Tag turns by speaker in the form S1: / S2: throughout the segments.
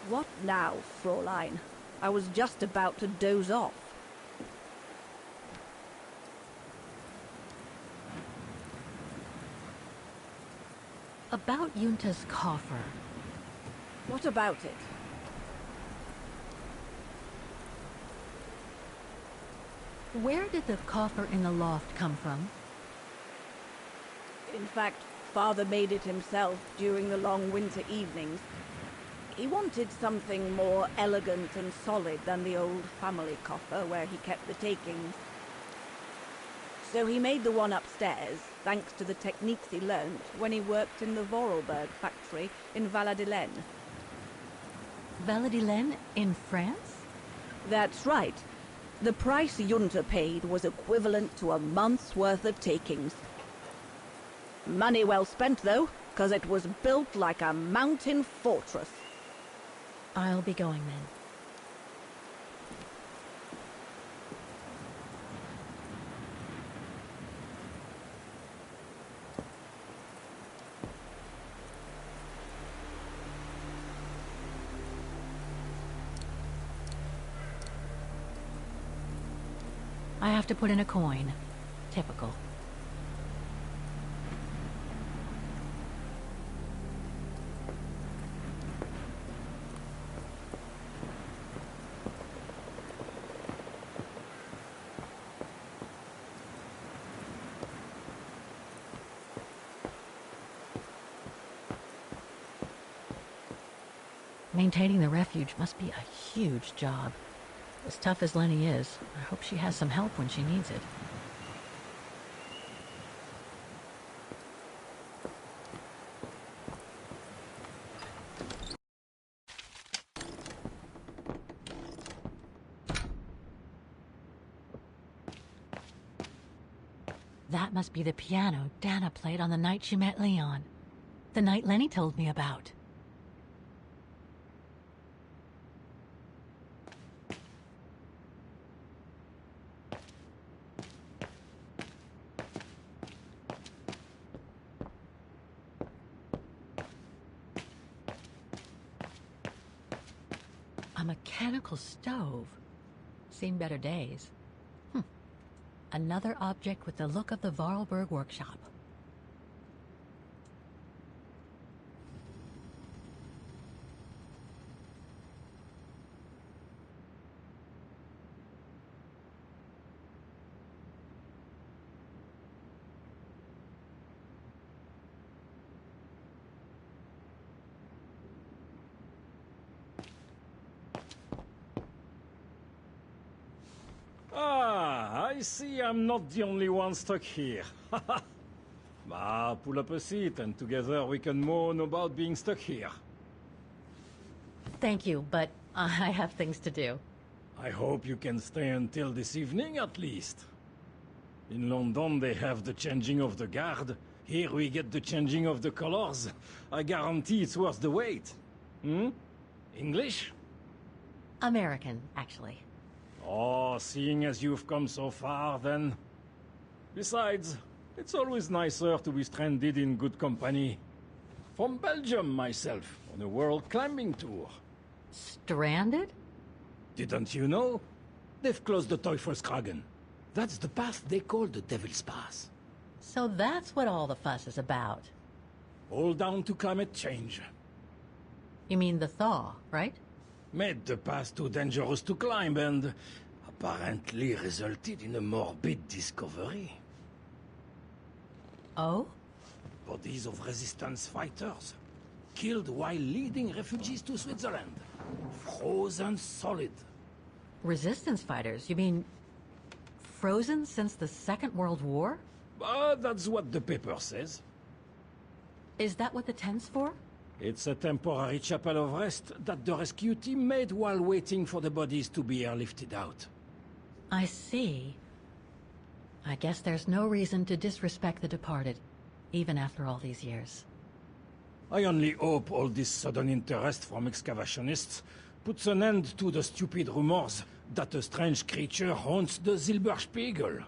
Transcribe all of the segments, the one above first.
S1: What now, Fräulein? I was just about to doze off.
S2: About Junta's coffer.
S1: What about it?
S2: Where did the coffer in the loft come from?
S1: In fact, Father made it himself during the long winter evenings. He wanted something more elegant and solid than the old family coffer where he kept the takings. So he made the one upstairs, thanks to the techniques he learnt when he worked in the Vorarlberg factory in Valladolid.
S2: Valladolid in France?
S1: That's right. The price Junta paid was equivalent to a month's worth of takings. Money well spent, though, because it was built like a mountain fortress.
S2: I'll be going then. I have to put in a coin. Typical. Maintaining the refuge must be a huge job. As tough as Lenny is, I hope she has some help when she needs it. That must be the piano Dana played on the night she met Leon. The night Lenny told me about. A mechanical stove. Seen better days. Another object with the look of the Vorarlberg workshop.
S3: I see I'm not the only one stuck here. Pull up a seat and together we can moan about being stuck here.
S2: Thank you, but I have things to do.
S3: I hope you can stay until this evening at least. In London they have the changing of the guard. Here we get the changing of the colors. I guarantee it's worth the wait. English?
S2: American, actually.
S3: Oh, seeing as you've come so far, then. Besides, it's always nicer to be stranded in good company. From Belgium, myself, on a world climbing tour.
S2: Stranded?
S3: Didn't you know? They've closed the Teufelskragen. That's the path they call the Devil's Pass.
S2: So that's what all the fuss is about.
S3: All down to climate change.
S2: You mean the thaw, right?
S3: Made the pass too dangerous to climb and apparently resulted in a morbid discovery.
S2: Oh?
S3: Bodies of resistance fighters, killed while leading refugees to Switzerland. Frozen solid.
S2: Resistance fighters? You mean frozen since the Second World War?
S3: That's what the paper says.
S2: Is that what the tent's for?
S3: It's a temporary chapel of rest that the rescue team made while waiting for the bodies to be airlifted out.
S2: I see. I guess there's no reason to disrespect the departed, even after all these years.
S3: I only hope all this sudden interest from excavationists puts an end to the stupid rumors that a strange creature haunts the Silberspiegel.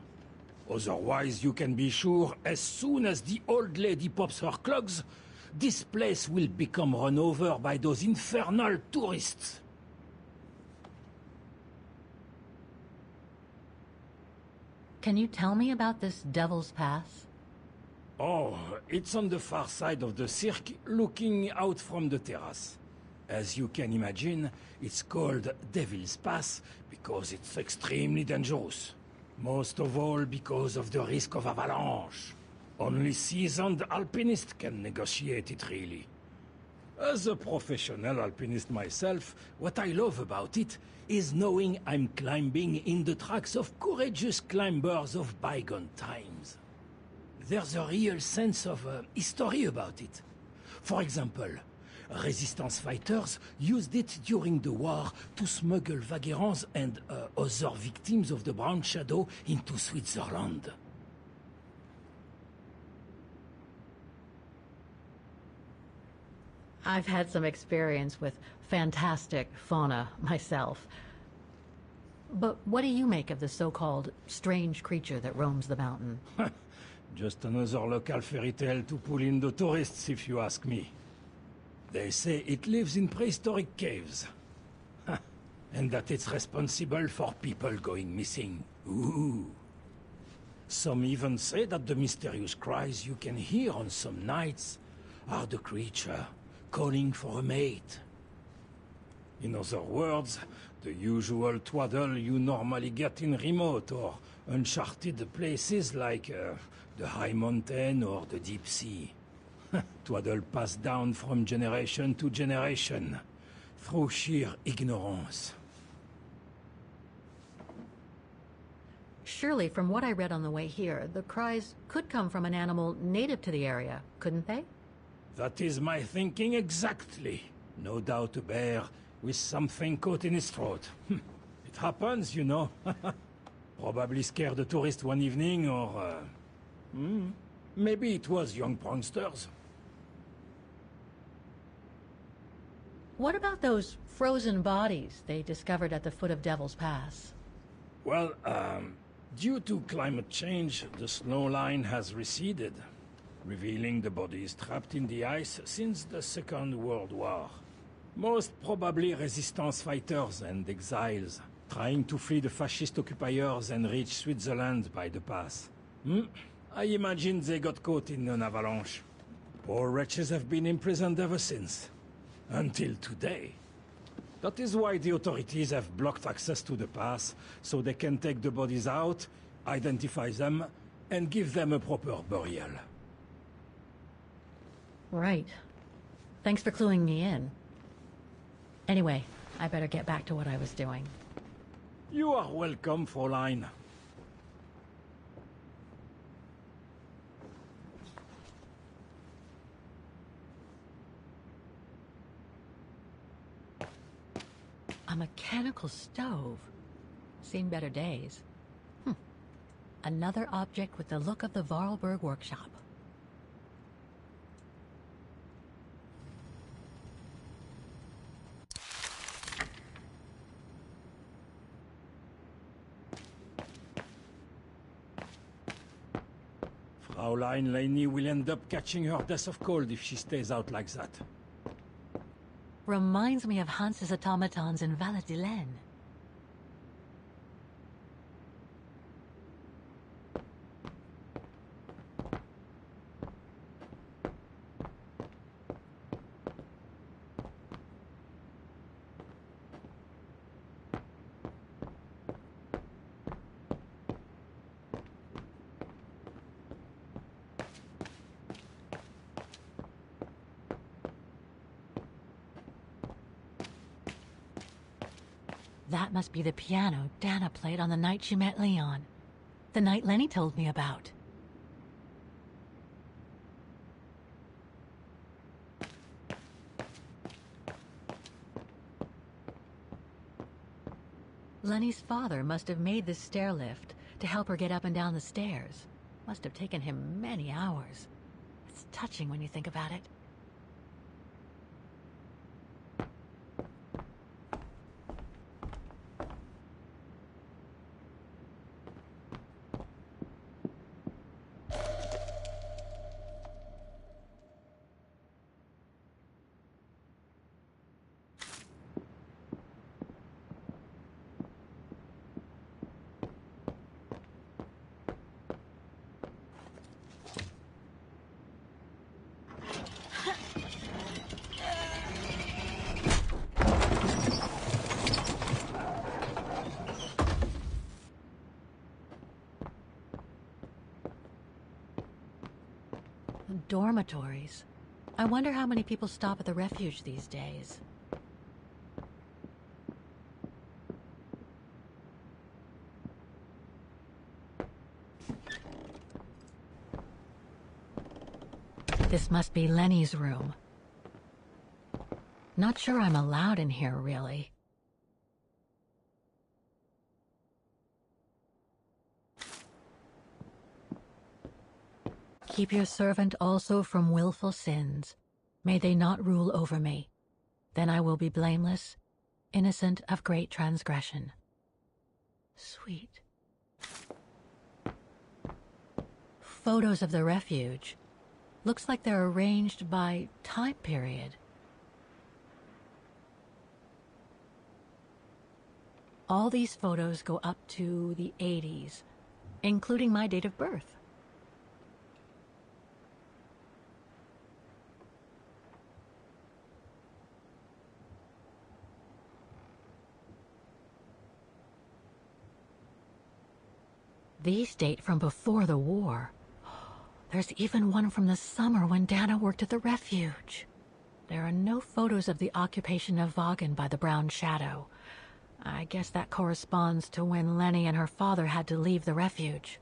S3: Otherwise, you can be sure as soon as the old lady pops her clogs, this place will become run over by those infernal tourists.
S2: Can you tell me about this Devil's Pass?
S3: Oh, it's on the far side of the cirque, looking out from the terrace. As you can imagine, it's called Devil's Pass because it's extremely dangerous. Most of all because of the risk of avalanche. Only seasoned alpinists can negotiate it, really. As a professional alpinist myself, what I love about it is knowing I'm climbing in the tracks of courageous climbers of bygone times. There's a real sense of history about it. For example, resistance fighters used it during the war to smuggle vagrants and other victims of the Brown Shadow into Switzerland.
S2: I've had some experience with fantastic fauna myself. But what do you make of the so-called strange creature that roams the mountain?
S3: Just another local fairy tale to pull in the tourists, if you ask me. They say it lives in prehistoric caves. And that it's responsible for people going missing. Ooh. Some even say that the mysterious cries you can hear on some nights are the creature calling for a mate. In other words, the usual twaddle you normally get in remote or uncharted places like the high mountain or the deep sea. Twaddle passed down from generation to generation, through sheer ignorance.
S2: Surely, from what I read on the way here, the cries could come from an animal native to the area, couldn't they?
S3: That is my thinking exactly. No doubt a bear with something caught in his throat. It happens, you know. Probably scared a tourist one evening, or... maybe it was young pranksters.
S2: What about those frozen bodies they discovered at the foot of Devil's Pass?
S3: Well, due to climate change, the snow line has receded, revealing the bodies trapped in the ice since the Second World War. Most probably resistance fighters and exiles, trying to flee the fascist occupiers and reach Switzerland by the pass. I imagine they got caught in an avalanche. Poor wretches have been imprisoned ever since. Until today. That is why the authorities have blocked access to the pass, so they can take the bodies out, identify them, and give them a proper burial.
S2: Right. Thanks for cluing me in. Anyway, I better get back to what I was doing.
S3: You are welcome, Fräulein.
S2: A mechanical stove. Seen better days. Another object with the look of the Vorarlberg workshop.
S3: Fraulein Laney will end up catching her death of cold if she stays out like that.
S2: Reminds me of Hans's automatons in Valladolid. That must be the piano Dana played on the night she met Leon. The night Lenny told me about. Lenny's father must have made this stair lift to help her get up and down the stairs. Must have taken him many hours. It's touching when you think about it. Dormitories. I wonder how many people stop at the refuge these days. This must be Lenny's room. Not sure I'm allowed in here, really. Keep your servant also from willful sins. May they not rule over me. Then I will be blameless, innocent of great transgression. Sweet. Photos of the refuge. Looks like they're arranged by time period. All these photos go up to the 80s, including my date of birth. These date from before the war. There's even one from the summer when Dana worked at the refuge. There are no photos of the occupation of Vaughan by the Brown Shadow. I guess that corresponds to when Lenny and her father had to leave the refuge.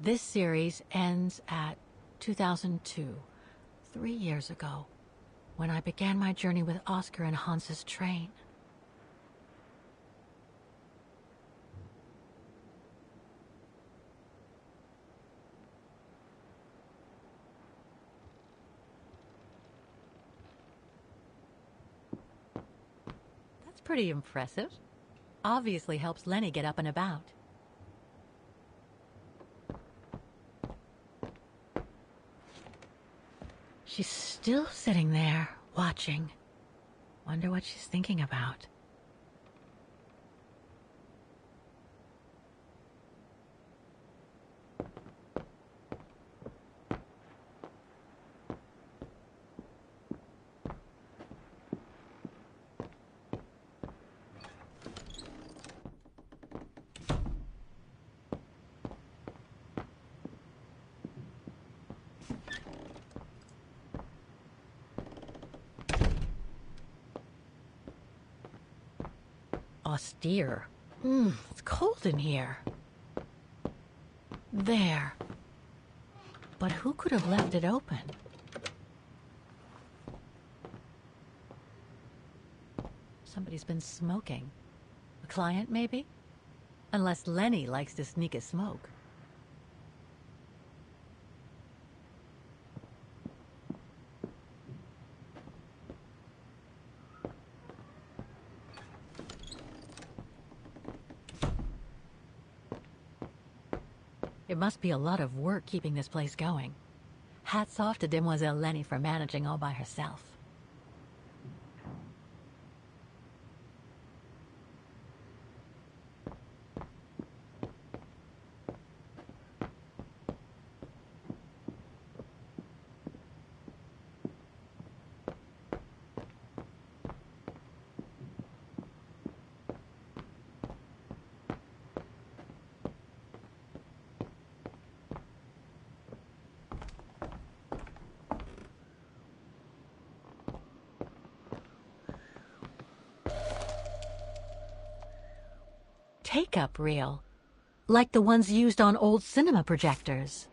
S2: This series ends at 2002, 3 years ago, when I began my journey with Oscar and Hans's train. That's pretty impressive. Obviously helps Lenny get up and about. She's still sitting there, watching. Wonder what she's thinking about. Austere. It's cold in here. There. But who could have left it open? Somebody's been smoking. A client, maybe? Unless Lenny likes to sneak a smoke. It must be a lot of work keeping this place going. Hats off to Demoiselle Lenny for managing all by herself. Take-up reel, like the ones used on old cinema projectors.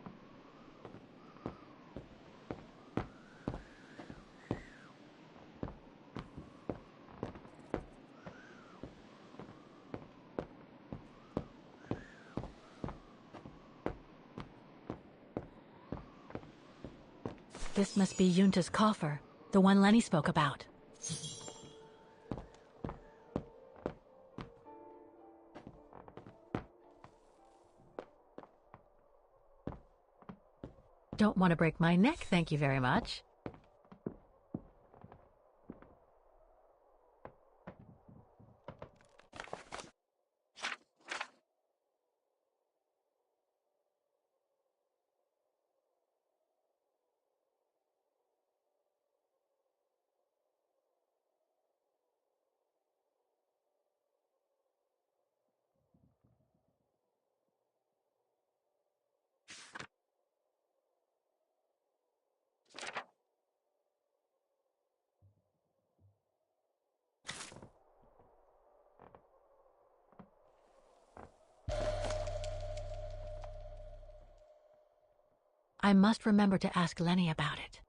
S2: This must be Yunta's coffer, the one Lenny spoke about. Don't want to break my neck, thank you very much. I must remember to ask Lenny about it.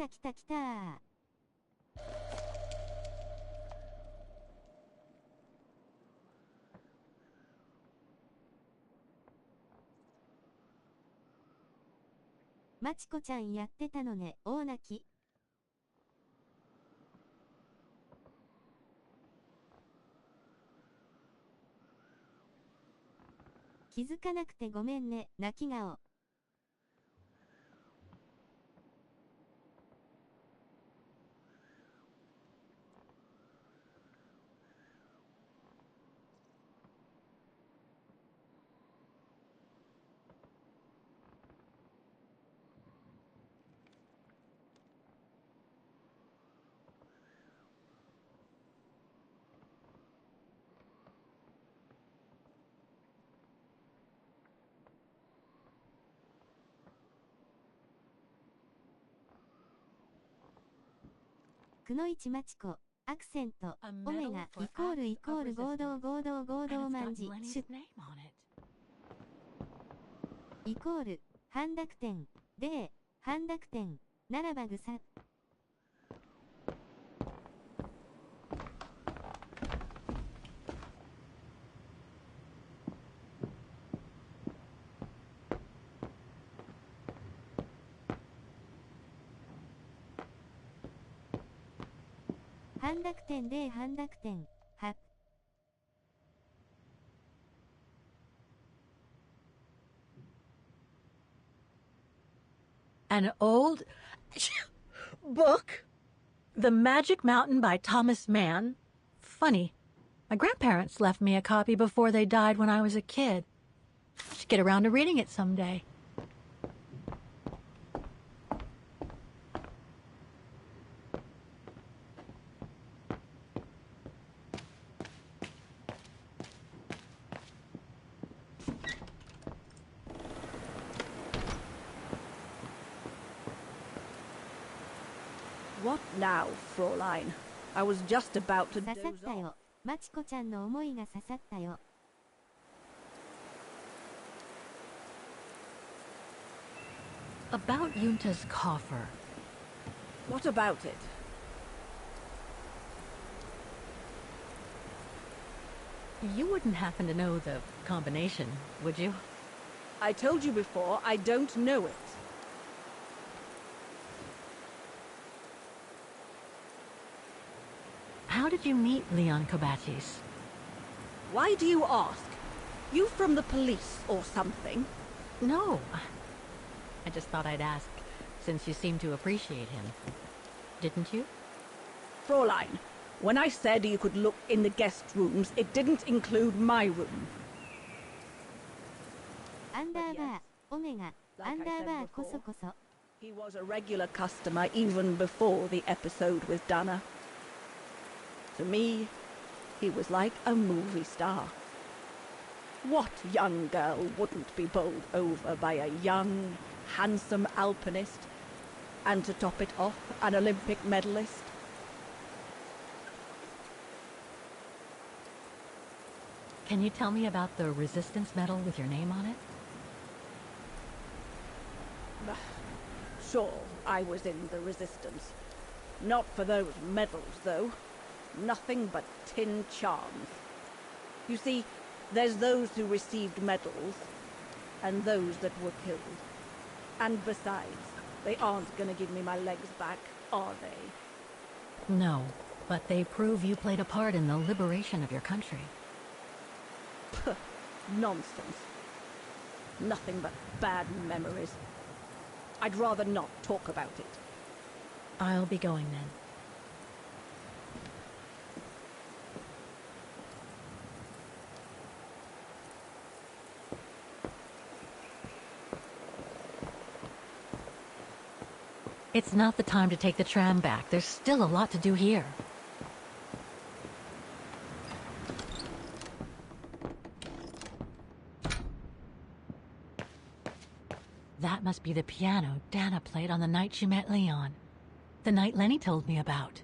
S4: た来た来た。まちこちゃんやってたのね、大泣き。気づかなくてごめんね、泣き顔。くのいちまちこ、アクセント、オメガ、イコールイコール合同合同合同万字、シュイコール、半濁点、で、半濁点、ならばぐさ。半濁点で半濁点、は。
S2: An old book? The Magic Mountain by Thomas Mann? Funny. My grandparents left me a copy before they died when I was a kid. Should get around to reading it someday.
S1: What now, Fräulein? I was just about to
S4: 刺さっ
S1: doze
S4: た
S1: off.
S4: よ。まちこちゃんの思いが刺さったよ。
S2: About Yunta's coffer.
S1: What about it?
S2: You wouldn't happen to know the combination, would you?
S1: I told you before, I don't know it.
S2: How did you meet Leon Kabatis?
S1: Why do you ask? You from the police or something?
S2: No. I just thought I'd ask, since you seem to appreciate him. Didn't you?
S1: Fräulein, when I said you could look in the guest rooms, it didn't include my room.
S4: アンダーバー、オメガ、アンダーバーこそこそ。
S1: He was a regular customer even before the episode with Dana. To me, he was like a movie star. What young girl wouldn't be bowled over by a young, handsome alpinist? And to top it off, an Olympic medalist?
S2: Can you tell me about the Resistance medal with your name on it?
S1: Sure, I was in the Resistance. Not for those medals, though. Nothing but tin charms. You see, there's those who received medals, and those that were killed. And besides, they aren't gonna give me my legs back, are they?
S2: No, but they prove you played a part in the liberation of your country.
S1: Puh, nonsense. Nothing but bad memories. I'd rather not talk about it.
S2: I'll be going then. It's not the time to take the tram back. There's still a lot to do here. That must be the piano Dana played on the night she met Leon. The night Lenny told me about.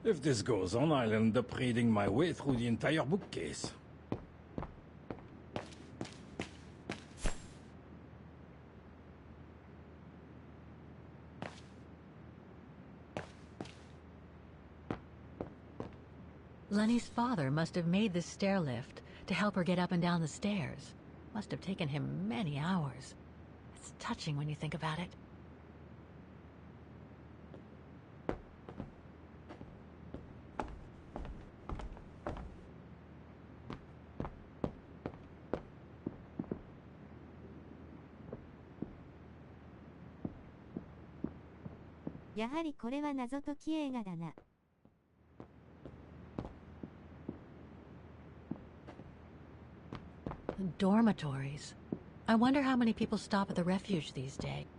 S3: If this goes on, I'll end up reading my way through the entire bookcase.
S2: Lenny's father must have made this stair lift to help her get up and down the stairs. Must have taken him many hours. It's touching when you think about it.
S4: 「やはりこれは謎解き映画だな。
S2: Dormitories. I wonder how many people stop at the refuge these days.
S4: 「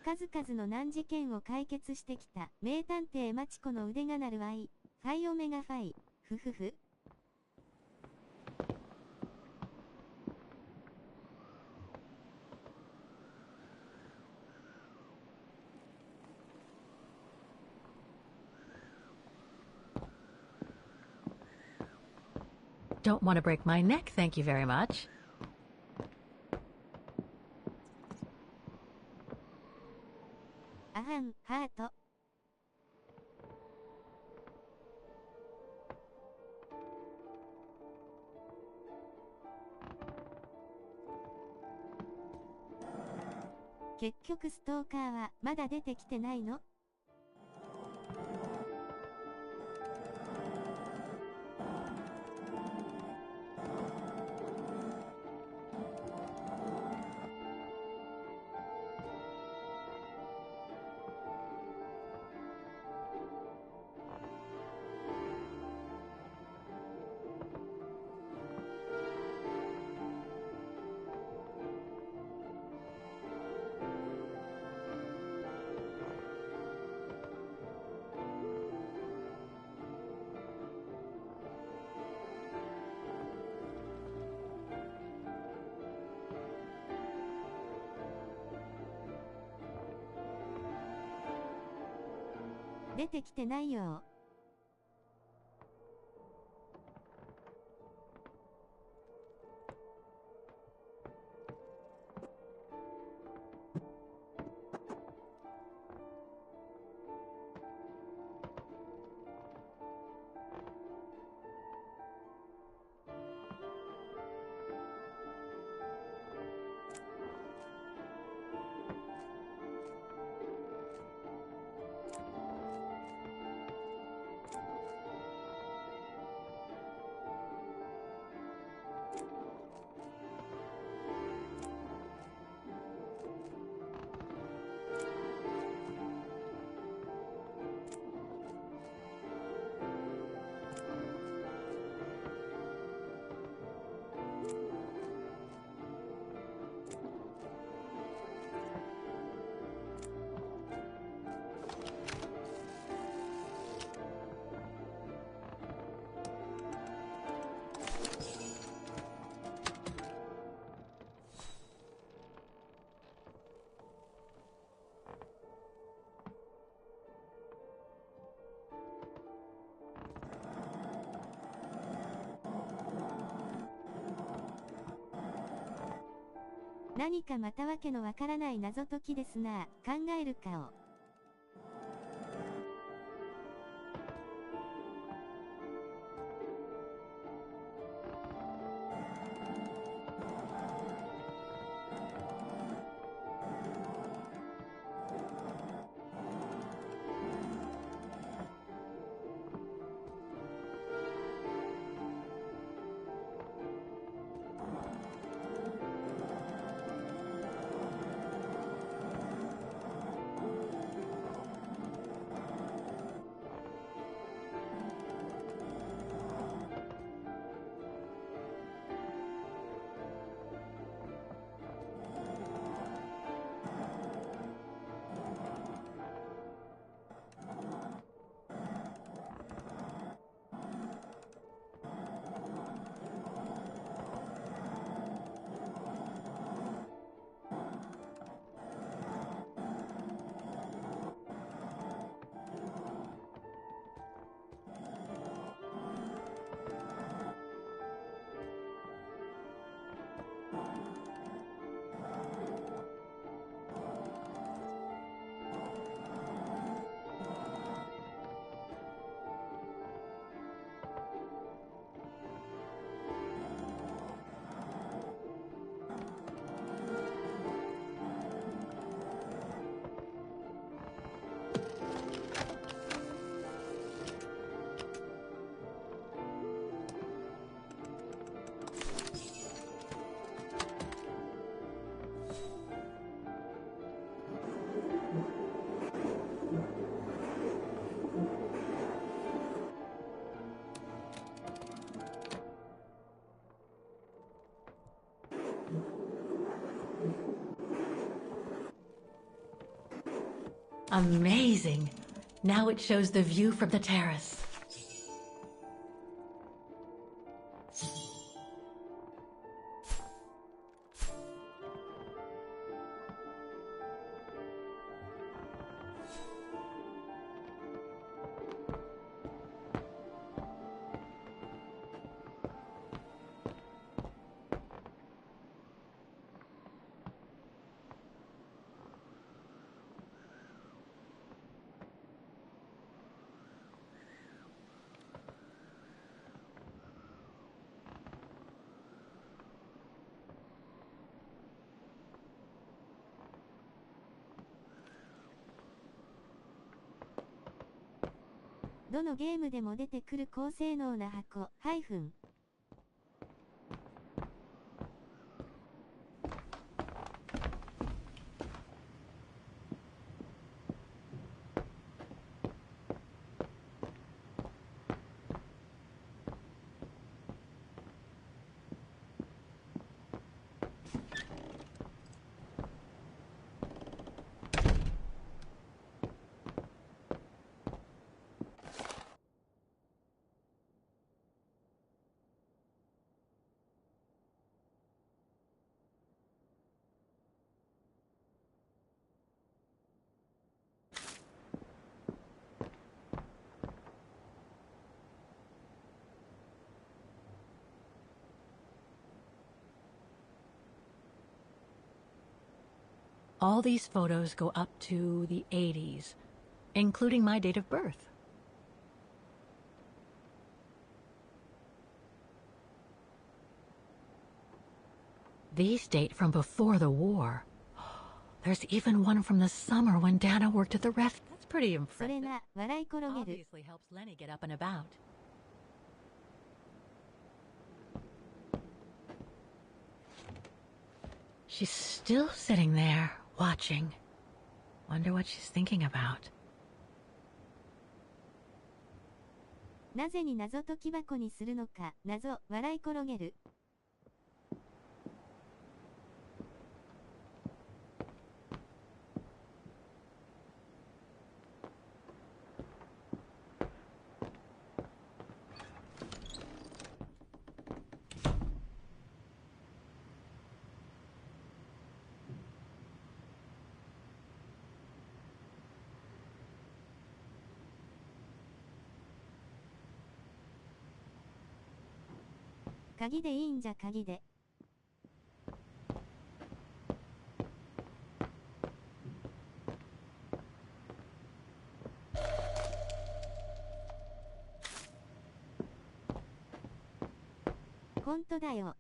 S4: 数々の難事件を解決してきた名探偵マチコの腕が鳴るわい。ファイオメガファイ。ふふふ。
S2: Don't want to break my neck, thank you very much.
S4: あはん、ハート。結局ストーカーはまだ出てきてないの？出てきてないよ。何かまたわけのわからない謎解きですな。考える顔。
S2: Amazing. Now it shows the view from the terrace.
S4: "どのゲームでも出てくる高性能な箱-All
S2: these photos go up to the 80s, including my date of birth. These date from before the war. There's even one from the summer when Dana worked at the ref. That's pretty
S4: それ
S2: impressive.
S4: な、笑い転げる。
S2: Obviously helps Lenny get up and about. She's still sitting there, watching. Wonder what she's thinking about.
S4: なぜに謎解き箱にするのか、謎、笑い転げる。鍵でいいんじゃ鍵で。本当だよ。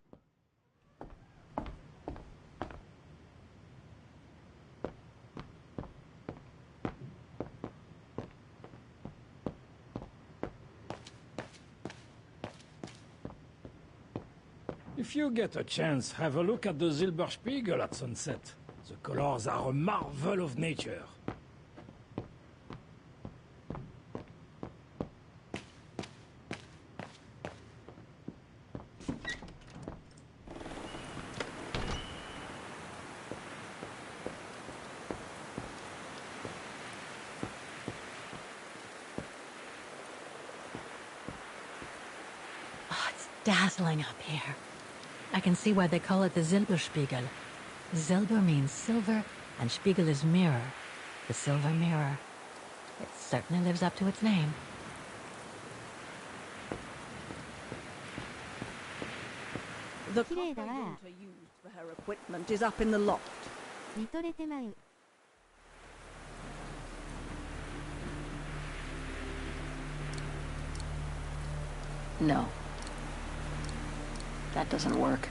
S3: If you get a chance, have a look at the Silberspiegel at sunset. The colors are a marvel of nature.
S2: Oh, it's dazzling up here. I can see why they call it the Silberspiegel. Silber means silver, and Spiegel is mirror. The silver mirror. It certainly lives up to its name.
S1: The
S4: 綺麗だわ。
S1: copper Yunta used for her equipment is up in the loft.
S4: 見とれてまう。
S2: No. That doesn't work.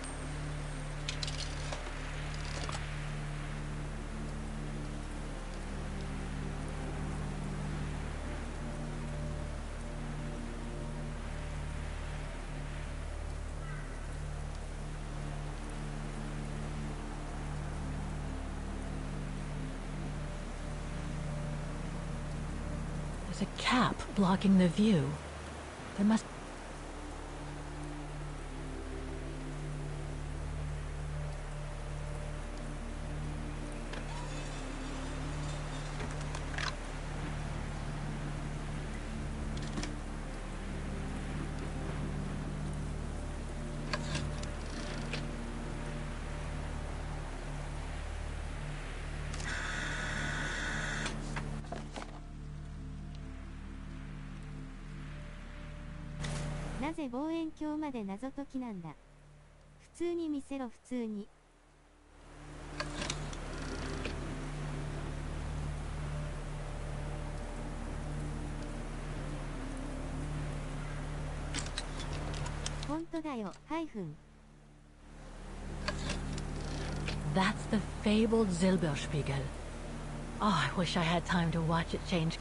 S2: There's a cap blocking the view. There must...
S4: なぜ望遠鏡まで謎解きなんだ。普通に見せろ、普通に。ほんとだよ、ハイフン。
S2: That's the fabled Silberspiegel. Oh, I wish I had time to watch it change.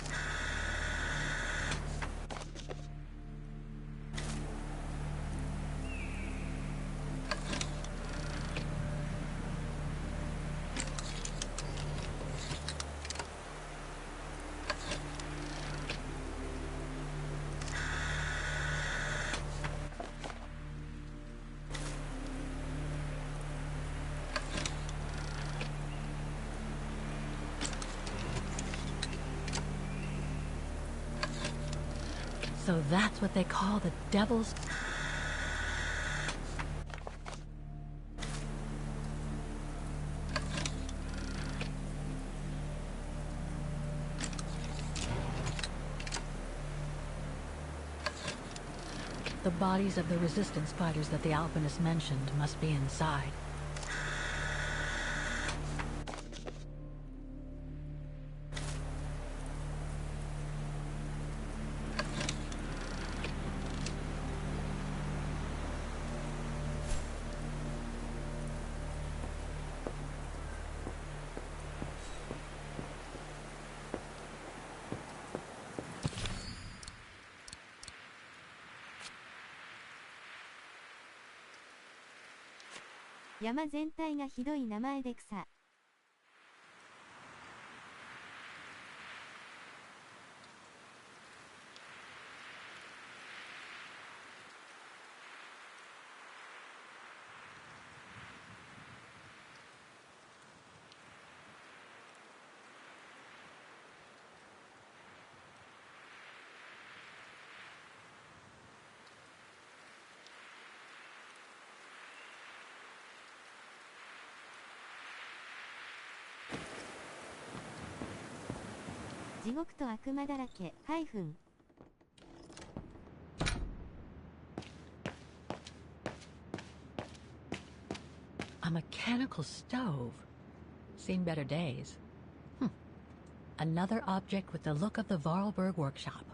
S2: So that's what they call the devil's... The bodies of the resistance fighters that the alpinist mentioned must be inside.
S4: 山全体がひどい名前で草。地獄と悪魔だらけ、ハイフン。
S2: A mechanical stove. Seen better days. Another object with the look of the Vorarlberg workshop. .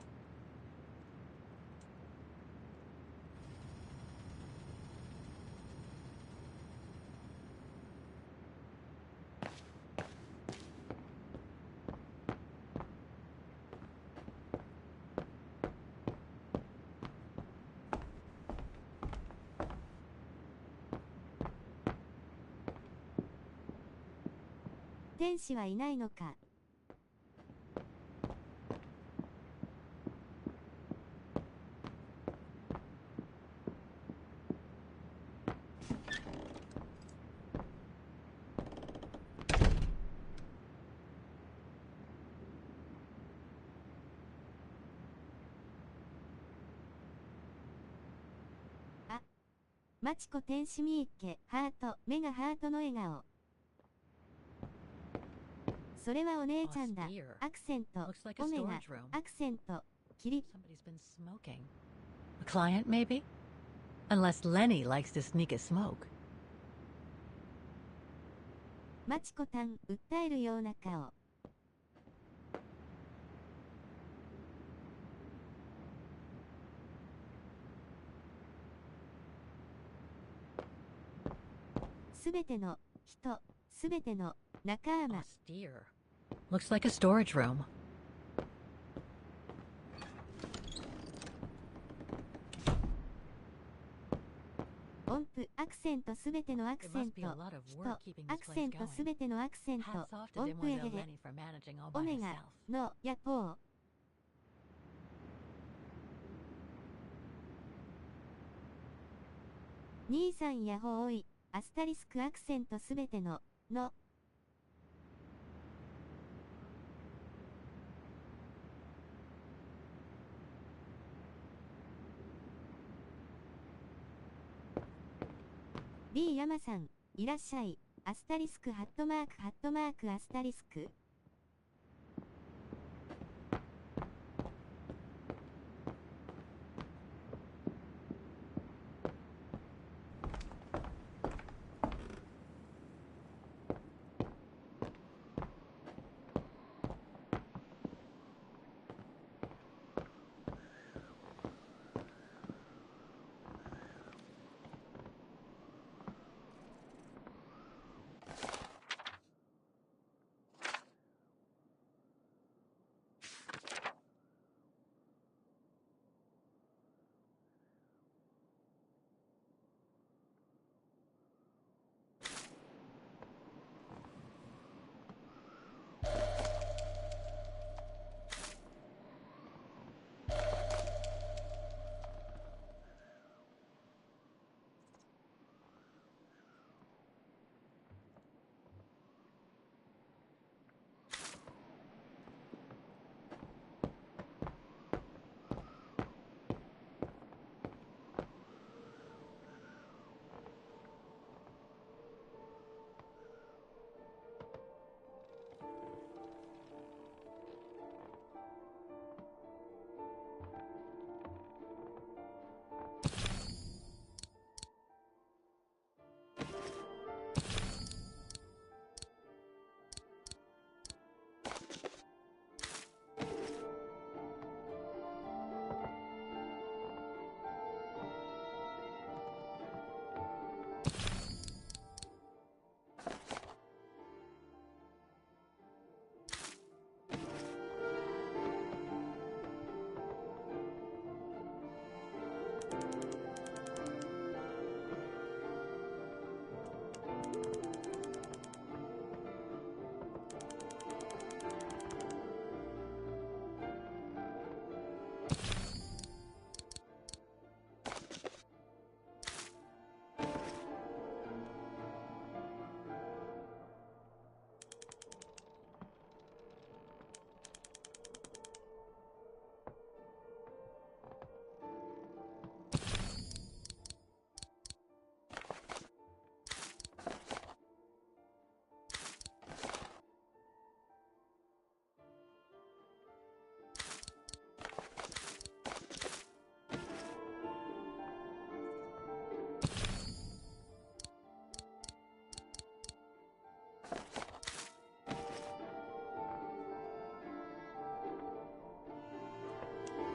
S4: 天使はいないのか。あ、マチコ天使ミーッケ、ハート、目がハートの笑顔。それはお姉ちゃんだ。アクセント、オメガ、アクセント、キリ。
S2: Somebody's been smoking. A client, maybe? Unless Lenny likes to sneak a smoke.
S4: マチコタン、訴えるような顔。すべての人、すべての仲間。
S2: Austere. Looks like a storage room.
S4: 音符、アクセントすべてのアクセント、人、アクセントすべてのアクセント、音符エヘヘ、オメガ、の、ヤポー。兄さんヤホーイ、アスタリスクアクセントすべての、の。B 山さん、いらっしゃい。アスタリスクハットマークハットマークアスタリスク。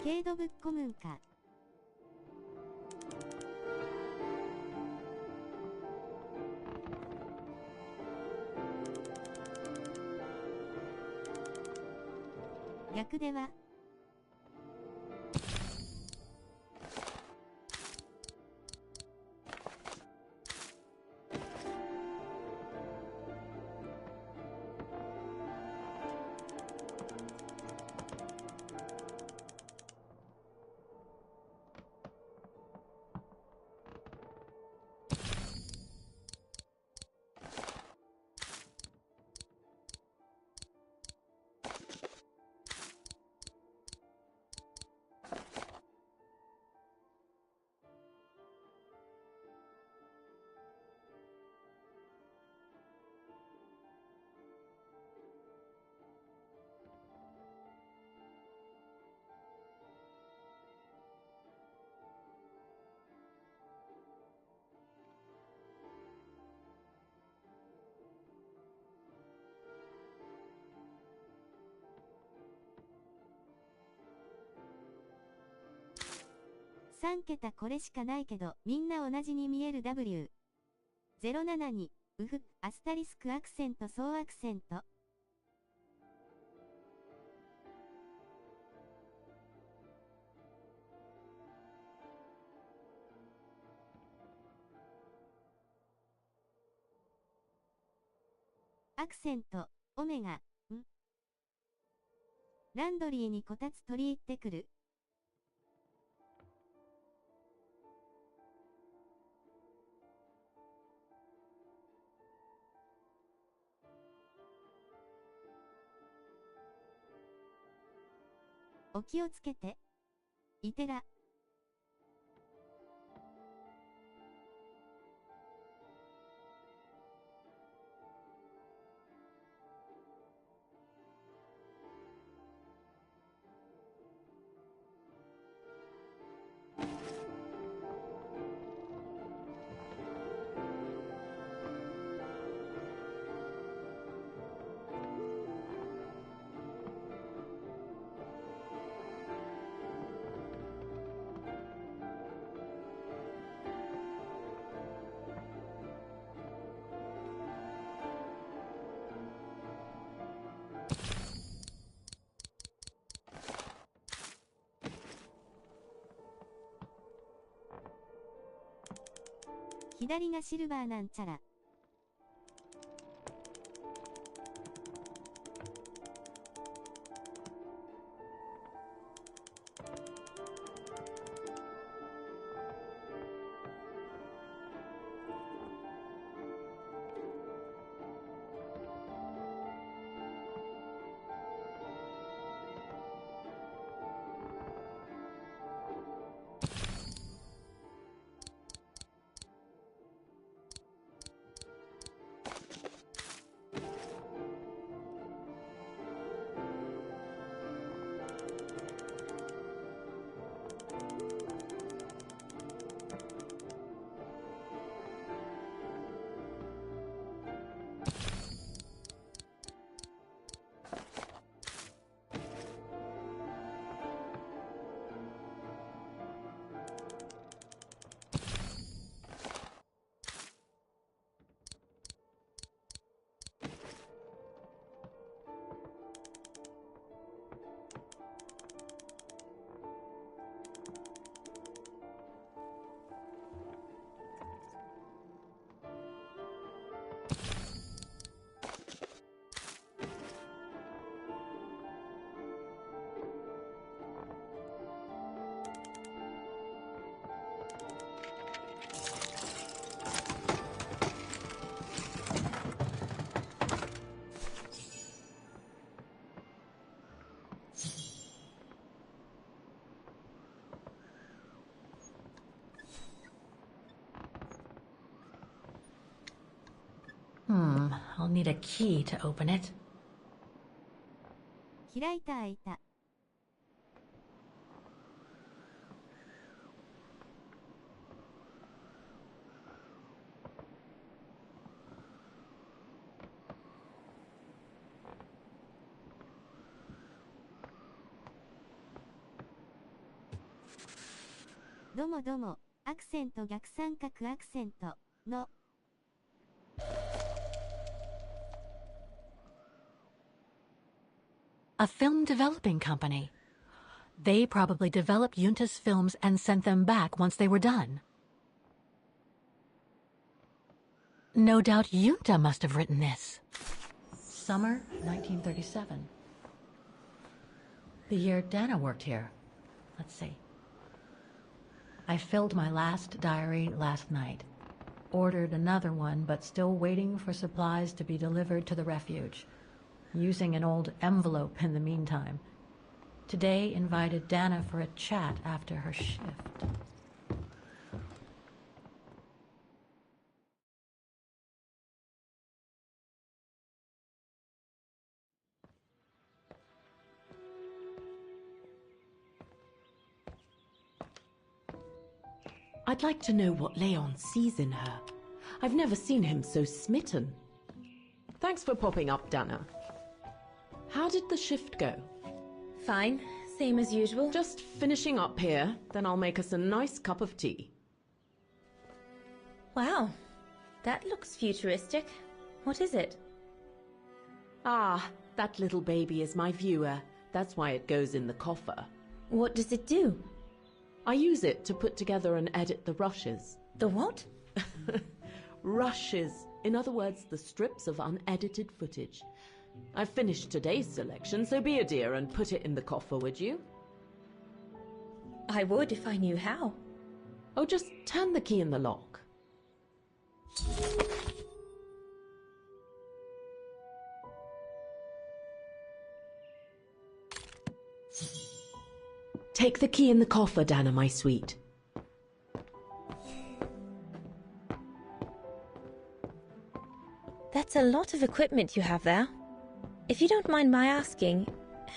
S4: ケイドぶっ込むんか。逆では3桁これしかないけど、みんな同じに見える W。07に、ウフ、アスタリスクアクセント総アクセント。アクセント、オメガ、ん。ランドリーにこたつ取り入ってくる。お気をつけて。いてら。左がシルバーなんちゃら。
S2: need a key to open it.
S4: 開いた開いた。どうもどうも、アクセント逆三角アクセントの。
S2: A film developing company. They probably developed Yunta's films and sent them back once they were done. No doubt Yunta must have written this. Summer 1937. The year Dana worked here. Let's see. I filled my last diary last night. Ordered another one, but still waiting for supplies to be delivered to the refuge. Using an old envelope in the meantime. Today invited Dana for a chat after her shift.
S5: I'd like to know what Leon sees in her. I've never seen him so smitten. Thanks for popping up, Dana. How did the shift go?
S6: Fine, same as usual.
S5: Just finishing up here, then I'll make us a nice cup of tea.
S6: Wow, that looks futuristic. What is it?
S5: Ah, that little baby is my viewer. That's why it goes in the coffer.
S6: What does it do?
S5: I use it to put together and edit the rushes.
S6: The what?
S5: Rushes. In other words, the strips of unedited footage. I've finished today's selection, so be a dear and put it in the coffer, would you?
S6: I would if I knew how.
S5: Oh, just turn the key in the lock. Take the key in the coffer, Dana, my sweet.
S6: That's a lot of equipment you have there. If you don't mind my asking,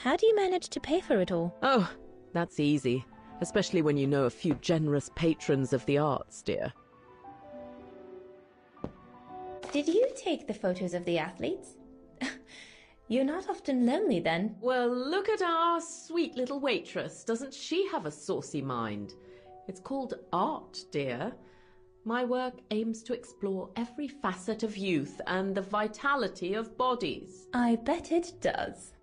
S6: how do you manage to pay for it all?
S5: Oh, that's easy. Especially when you know a few generous patrons of the arts, dear.
S6: Did you take the photos of the athletes? You're not often lonely then.
S5: Well, look at our sweet little waitress. Doesn't she have a saucy mind? It's called art, dear. My work aims to explore every facet of youth and the vitality of bodies.
S6: I bet it does.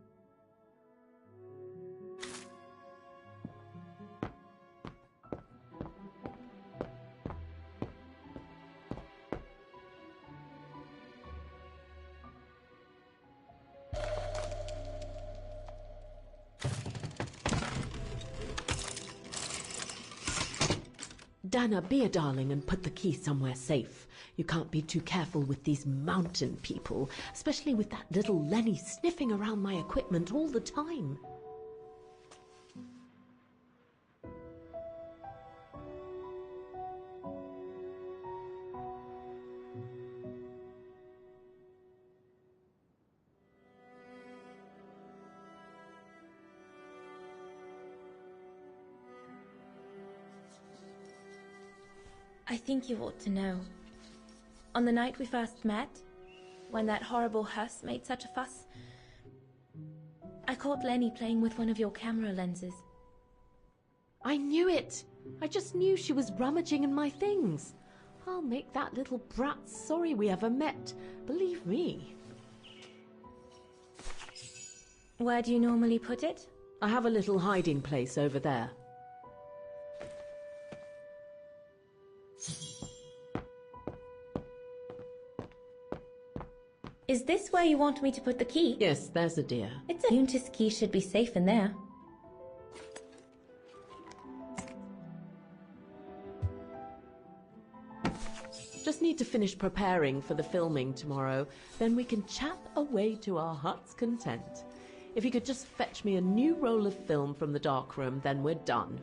S5: Dana, be a darling and put the key somewhere safe. You can't be too careful with these mountain people, especially with that little Lenny sniffing around my equipment all the time.
S6: I think you ought to know. On the night we first met, when that horrible Huss made such a fuss, I caught Lenny playing with one of your camera lenses.
S5: I knew it! I just knew she was rummaging in my things. I'll make that little brat sorry we ever met. Believe me.
S6: Where do you normally put it?
S5: I have a little hiding place over there.
S6: Is this where you want me to put the key?
S5: Yes, there's a dear.
S6: It's a Yunta's key should be safe in there.
S5: Just need to finish preparing for the filming tomorrow. Then we can chat away to our heart's content. If you could just fetch me a new roll of film from the darkroom, then we're done.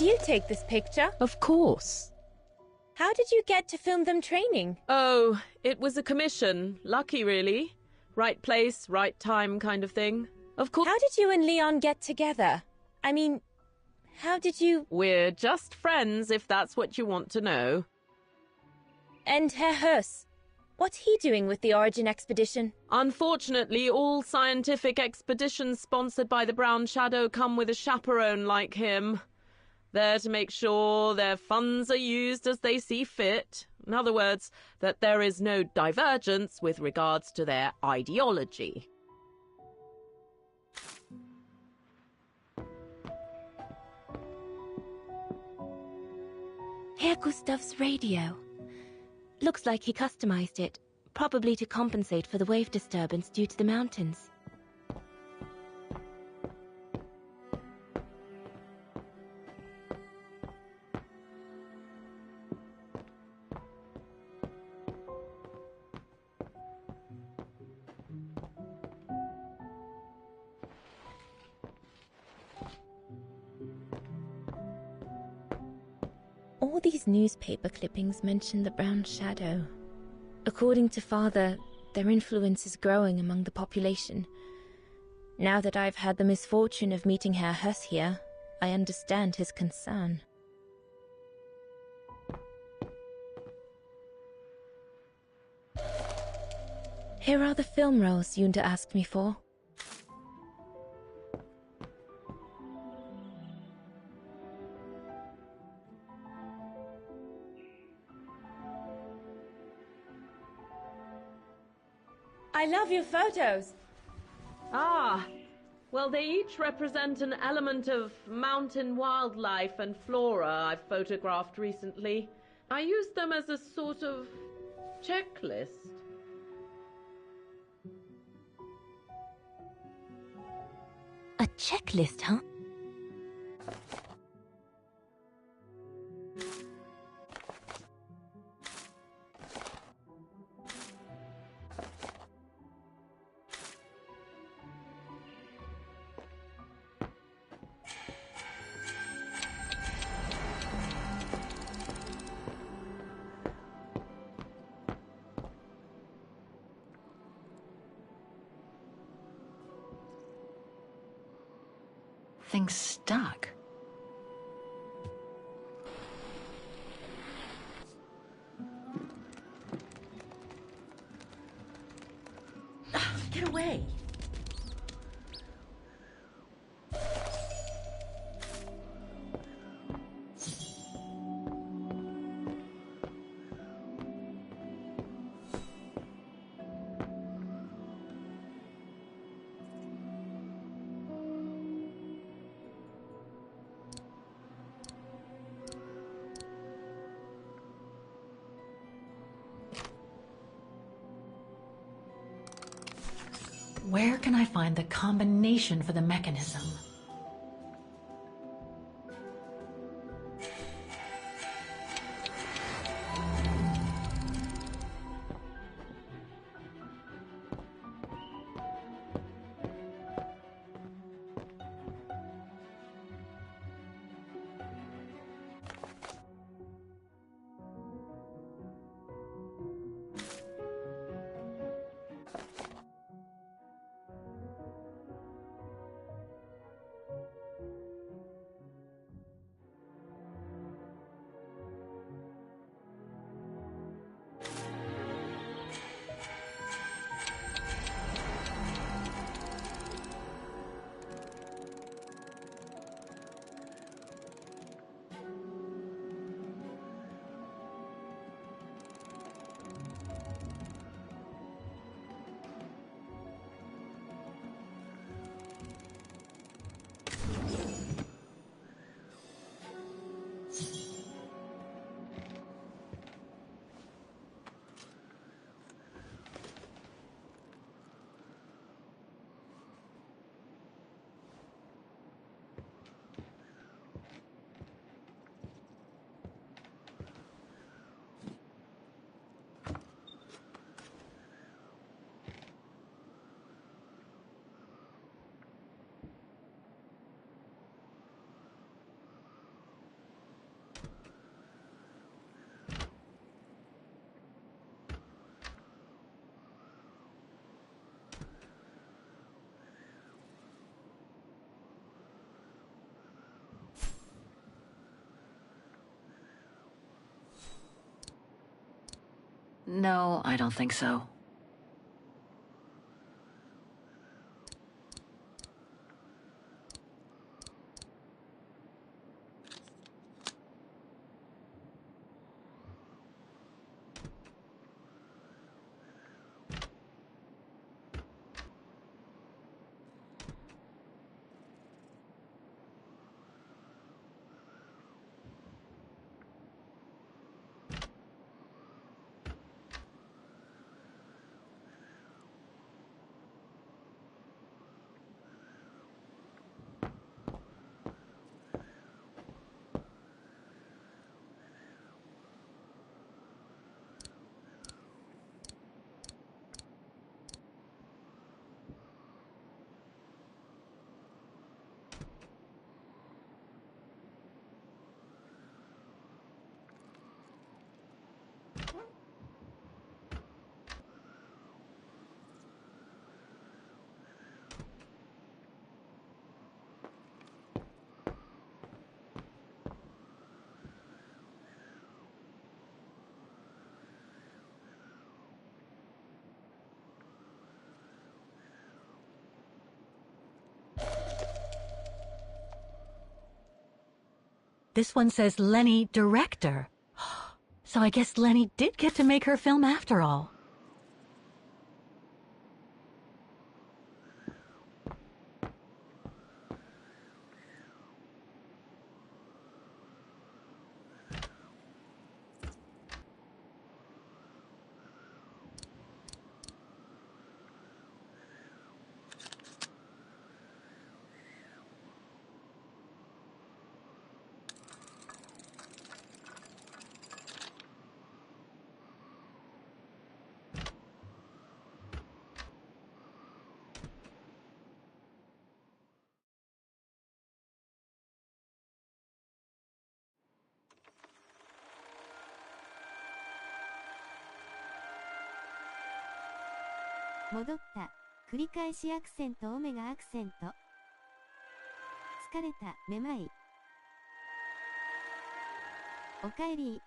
S6: you take this picture?
S5: Of course.
S6: How did you get to film them training?
S5: Oh, it was a commission. Lucky, really. Right place, right time kind of thing. Of course.
S6: How did you and Leon get together? I mean, how did you...
S5: We're just friends, if that's what you want to know.
S6: And Herr Hus? What's he doing with the Origin expedition?
S5: Unfortunately, all scientific expeditions sponsored by the Brown Shadow come with a chaperone like him. There to make sure their funds are used as they see fit. In other words, that there is no divergence with regards to their ideology.
S6: Herr Gustav's radio. Looks like he customized it, probably to compensate for the wave disturbance due to the mountains. All these newspaper clippings mention the Brown Shadow. According to Father, their influence is growing among the population. Now that I've had the misfortune of meeting Herr Hus here, I understand his concern. Here are the film rolls Yunda asked me for. I love your photos.
S5: Ah, well, they each represent an element of mountain wildlife and flora I've photographed recently. I used them as a sort of checklist.
S6: A checklist, huh?
S2: Thing's stuck.
S5: Get away!
S2: Where can I find the combination for the mechanism? No, I don't think so. This one says Lenny, director. So I guess Lenny did get to make her film after all.
S4: 戻った。繰り返しアクセントオメガアクセント。疲れた、めまい。おかえり。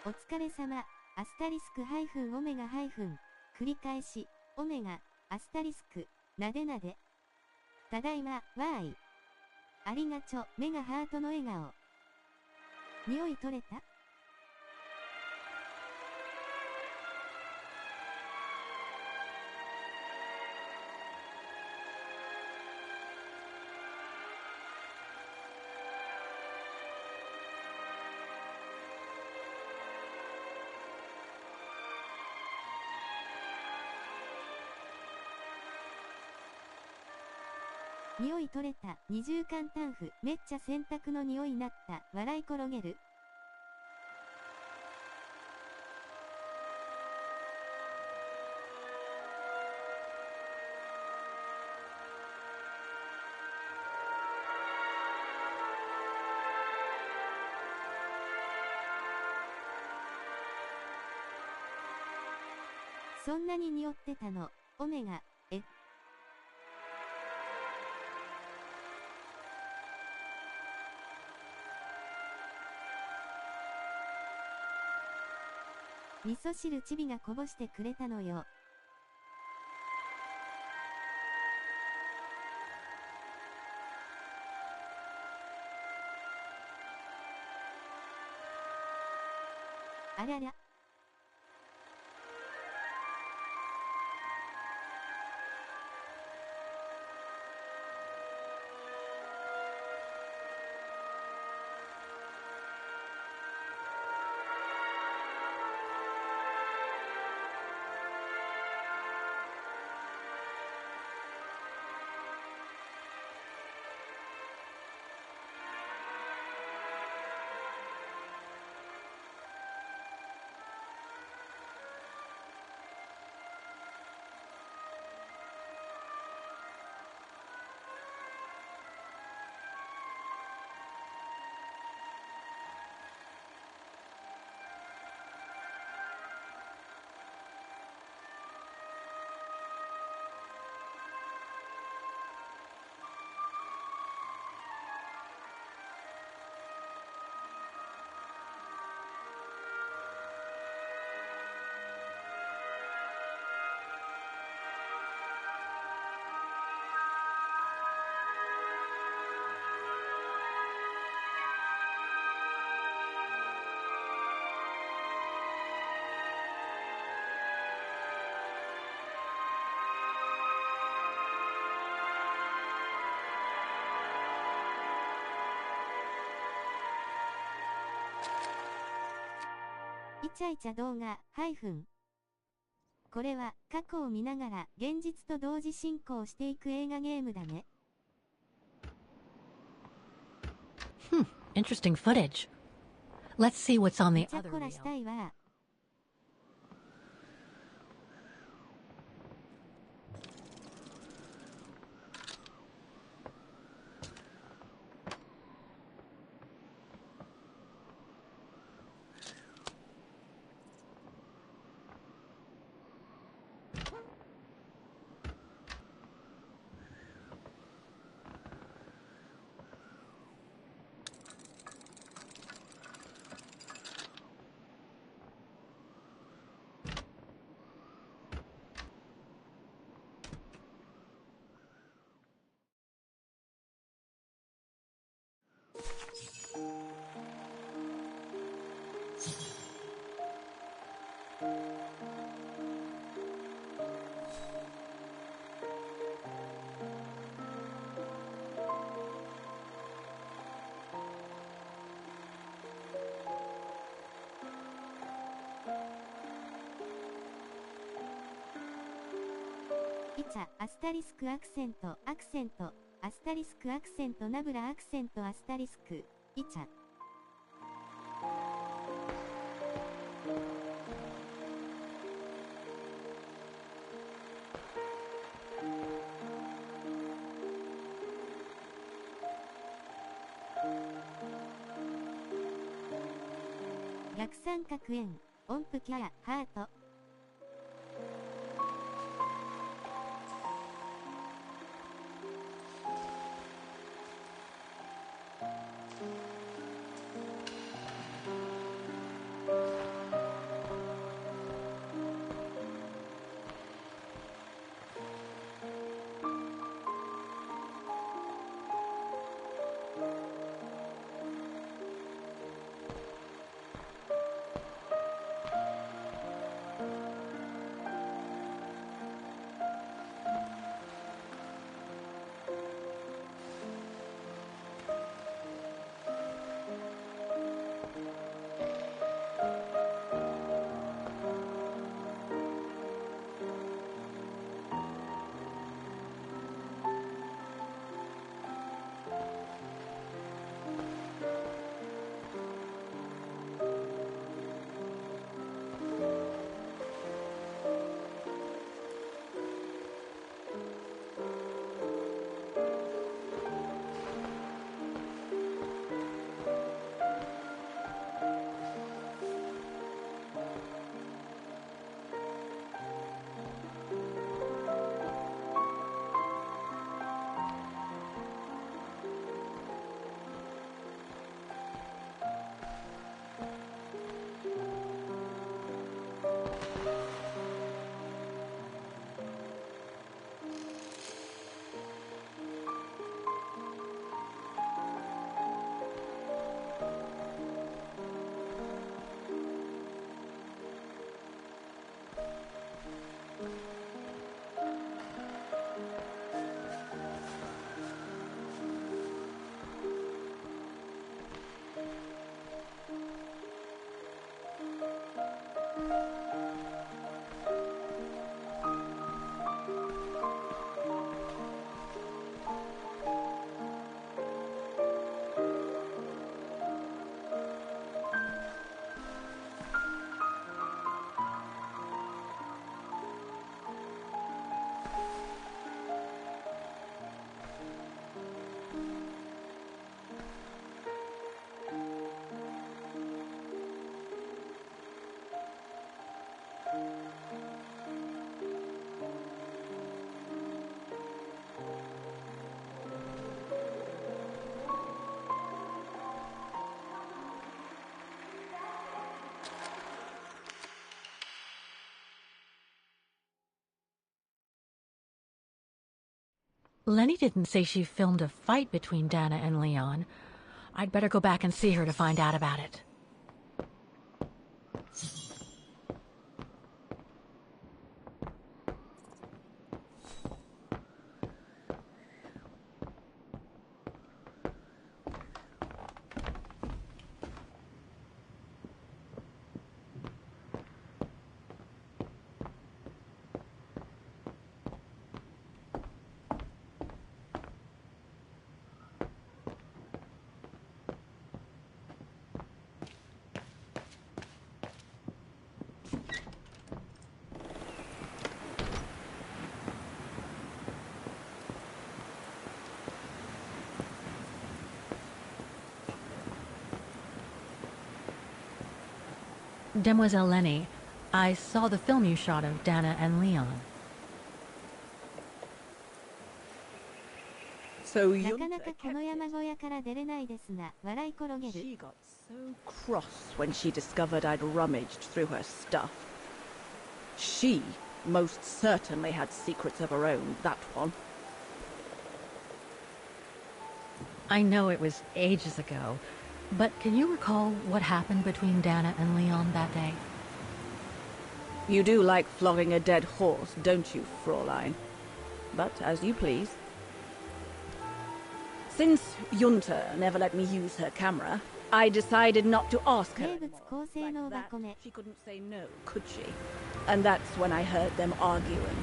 S4: お疲れ様。アスタリスクハイフンオメガハイフン。繰り返し、オメガ、アスタリスク、なでなで。ただいま、わーい。ありがちょ、目がハートの笑顔。匂い取れた？匂い取れた。二重間タンフ。めっちゃ洗濯の匂いなった。笑い転げる。そんなに匂ってたの。オメガ、味噌汁チビがこぼしてくれたのよ。あらら。チャイチャ動画これは過去を見ながら現実と同時進行していく映画ゲームだね。
S2: Interesting footage. Let's see what's on the
S4: イチャ
S2: other
S4: コラし
S2: reel.
S4: たいわ。イチャアスタリスクアクセントアスタリスクアクセントナブラアクセントアスタリスクイチャ。逆三角円音符キャラハート。
S2: Lenny didn't say she filmed a fight between Dana and Leon. I'd better go back and see her to find out about it. Demoiselle Lenny, I saw the film you shot of Dana and Leon.
S1: So
S4: なかな
S1: Yunta
S4: かこの
S1: kept
S4: 山
S1: it.
S4: 小屋から出れないですが、笑い転げる。
S1: She got so cross when she discovered I'd rummaged through her stuff. She most certainly had secrets of her own, that one.
S2: I know it was ages ago, but can you recall what happened between Dana and Leon that day?
S1: You do like flogging a dead horse, don't you, Fraulein? But as you please. Since Yunta never let me use her camera, I decided not to ask her
S4: 名物
S1: anymore.
S4: 高性能
S1: Like
S4: 箱
S1: that,
S4: 目。
S1: she couldn't say no, could she? And that's when I heard them arguing.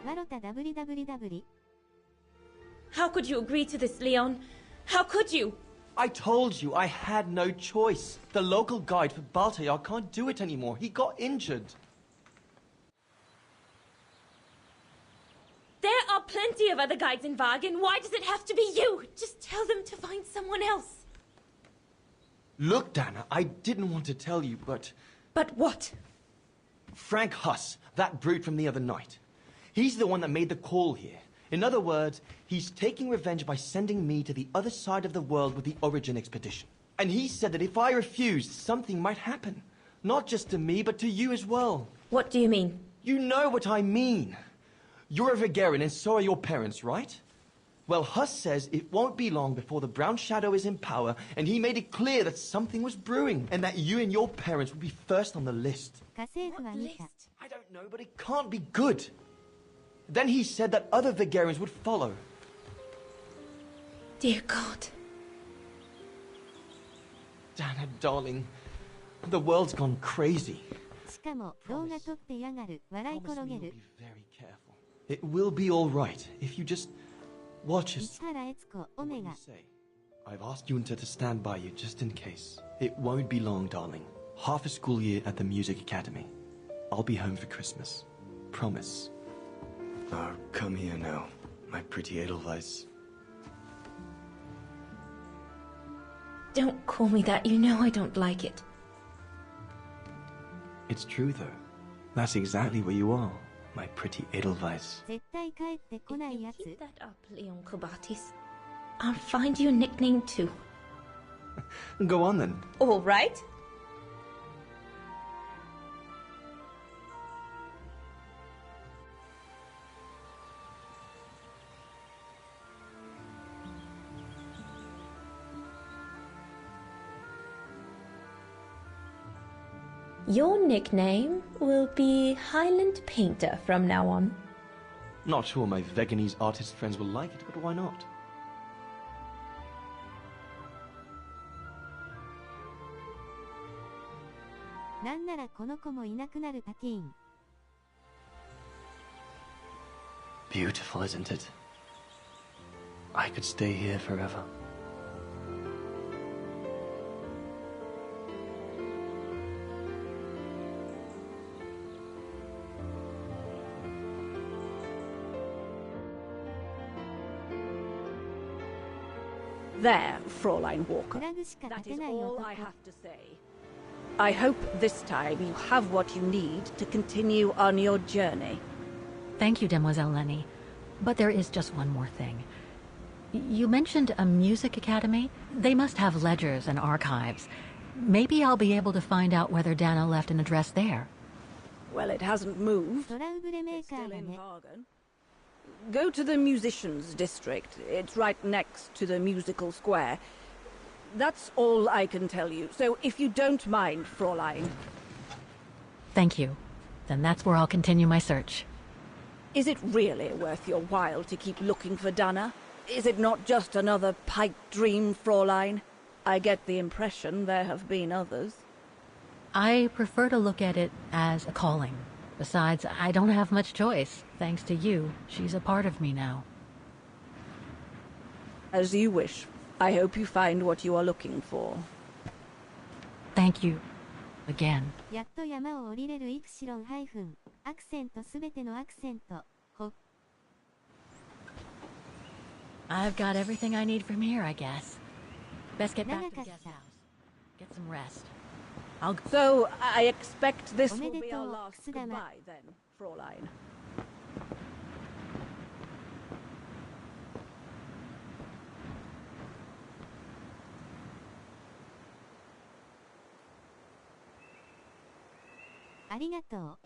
S4: Warota www.
S6: How could you agree to this, Leon? How could you?
S7: I told you I had no choice. The local guide for Baltayar can't do it anymore. He got injured.
S6: There are plenty of other guides in Wagen. Why does it have to be you? Just tell them to find someone else.
S7: Look, Dana, I didn't want to tell you, but
S6: But what?
S7: Frank Huss, that brute from the other night, he's the one that made the call here. In other words, he's taking revenge by sending me to the other side of the world with the Origin expedition. And he said that if I refused, something might happen. Not just to me, but to you as well.
S6: What do you mean?
S7: You know what I mean. You're a Vegarian and so are your parents, right? Well, Huss says it won't be long before the Brown Shadow is in power, and he made it clear that something was brewing, and that you and your parents would be first on the list.
S4: 家政婦は見た。
S7: I don't know, but it can't be good. Then he said that other Vegarians would follow.
S6: Dear God.
S7: Dana, darling, the world's gone crazy.
S4: しかも動画撮ってやがる。笑い
S7: Promise
S4: 転
S7: me
S4: げ
S7: you'll
S4: る。
S7: be very careful. It will be all right if you just watch us.
S4: 石原悦子オ
S7: What
S4: メ
S7: do
S4: ガ
S7: you。say? I've asked Junta to stand by you just in case. It won't be long, darling. Half a school year at the music academy. I'll be home for Christmas. Promise. Oh, come here now, my pretty Edelweiss.
S6: Don't call me that. You know I don't like it.
S7: It's true, though. That's exactly where you are, my pretty Edelweiss.
S4: 絶対帰ってこないや
S6: If you
S4: つ。
S6: keep that up, Leon Kobatis, I'll find you a nickname too.
S7: Go on, then.
S6: All right? Your nickname will be Highland Painter from now on.
S7: Not sure my Veganese artist friends will like it, but why not?
S4: 「なんならこの子もいなくなるパティーン。
S7: Beautiful, isn't it? I could stay here forever.
S1: There, Fraulein
S4: フ
S1: Walker.
S4: ラグしか立
S1: That
S4: て
S1: is
S4: ない
S1: all
S4: 男。
S1: I have to say. I hope this time you have what you need to continue on your journey.
S2: Thank you, Demoiselle Lenny. But there is just one more thing. You mentioned a music academy? They must have ledgers and archives. Maybe I'll be able to find out whether Dana left an address there.
S1: Well, it hasn't moved.
S4: トラウブレメー
S1: It's
S4: カー
S1: still
S4: だ
S1: in
S4: ね。
S1: Hagen. Go to the musicians' district. It's right next to the musical square. That's all I can tell you. So if you don't mind, Fraulein.
S2: Thank you. Then that's where I'll continue my search.
S1: Is it really worth your while to keep looking for Dana? Is it not just another pipe dream, Fraulein? I get the impression there have been others.
S2: I prefer to look at it as a calling. Besides, I don't have much choice. Thanks to you, she's a part of me now.
S1: As you wish. I hope you find what you are looking for.
S2: Thank you. again.
S4: やっと山を降りれるイプシロンハイフン。アクセントすべてのアクセント。ほ。
S2: I've got everything I need from here, I guess. Best get back to the
S4: 長かっ
S2: guest
S4: た。
S2: house. Get some rest. I'll go.
S1: So, I expect this will be our
S4: Omedetou,
S1: last
S4: Kusudama.
S1: goodbye then, Fräulein.
S4: ありがとう。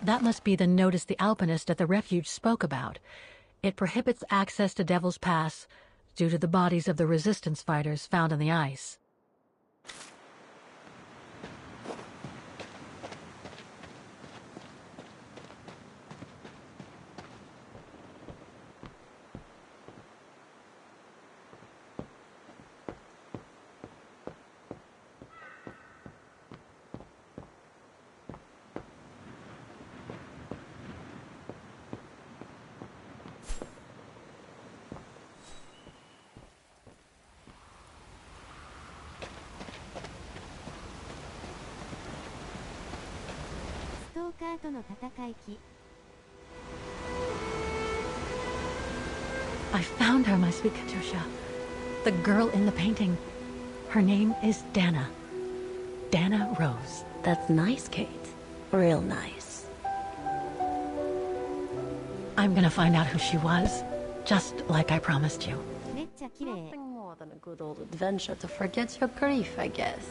S2: That must be the notice the alpinist at the refuge spoke about. It prohibits access to Devil's Pass due to the bodies of the resistance fighters found on the ice. I found her, my sweet Katusha. The girl in the painting. Her name is Dana. Dana Rose.
S8: That's nice, Kate. Real nice.
S2: I'm gonna find out who she was, just like I promised you.
S8: Nothing more than a good old adventure to forget your grief, I guess.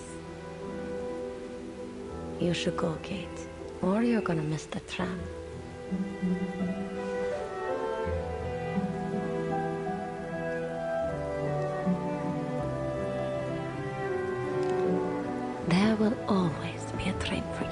S8: You should go, Kate, or you're gonna miss the tram. There will always be a train for you.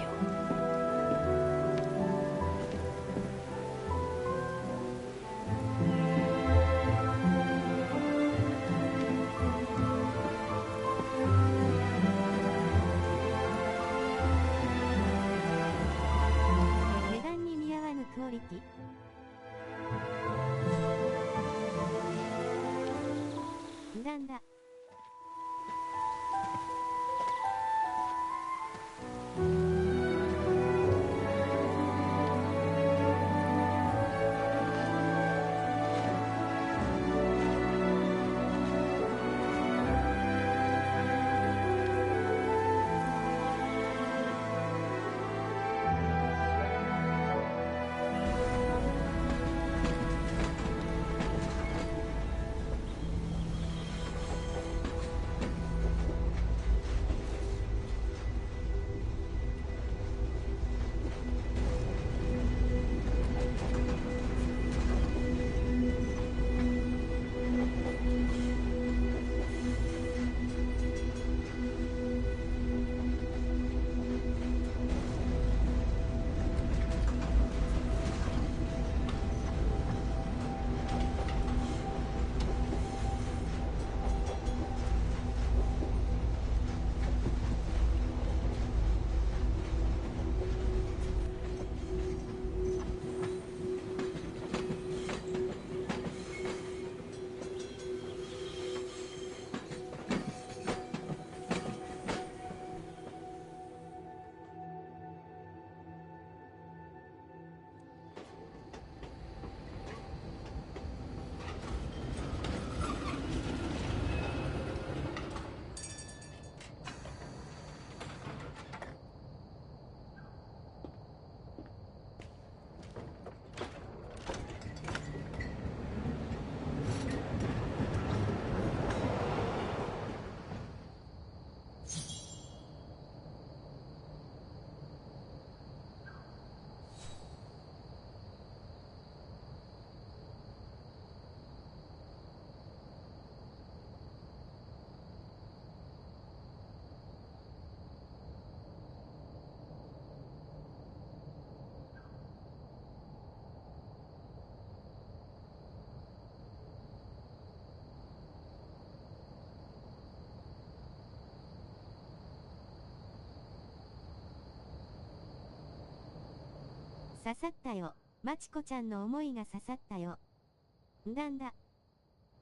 S4: んだんだ。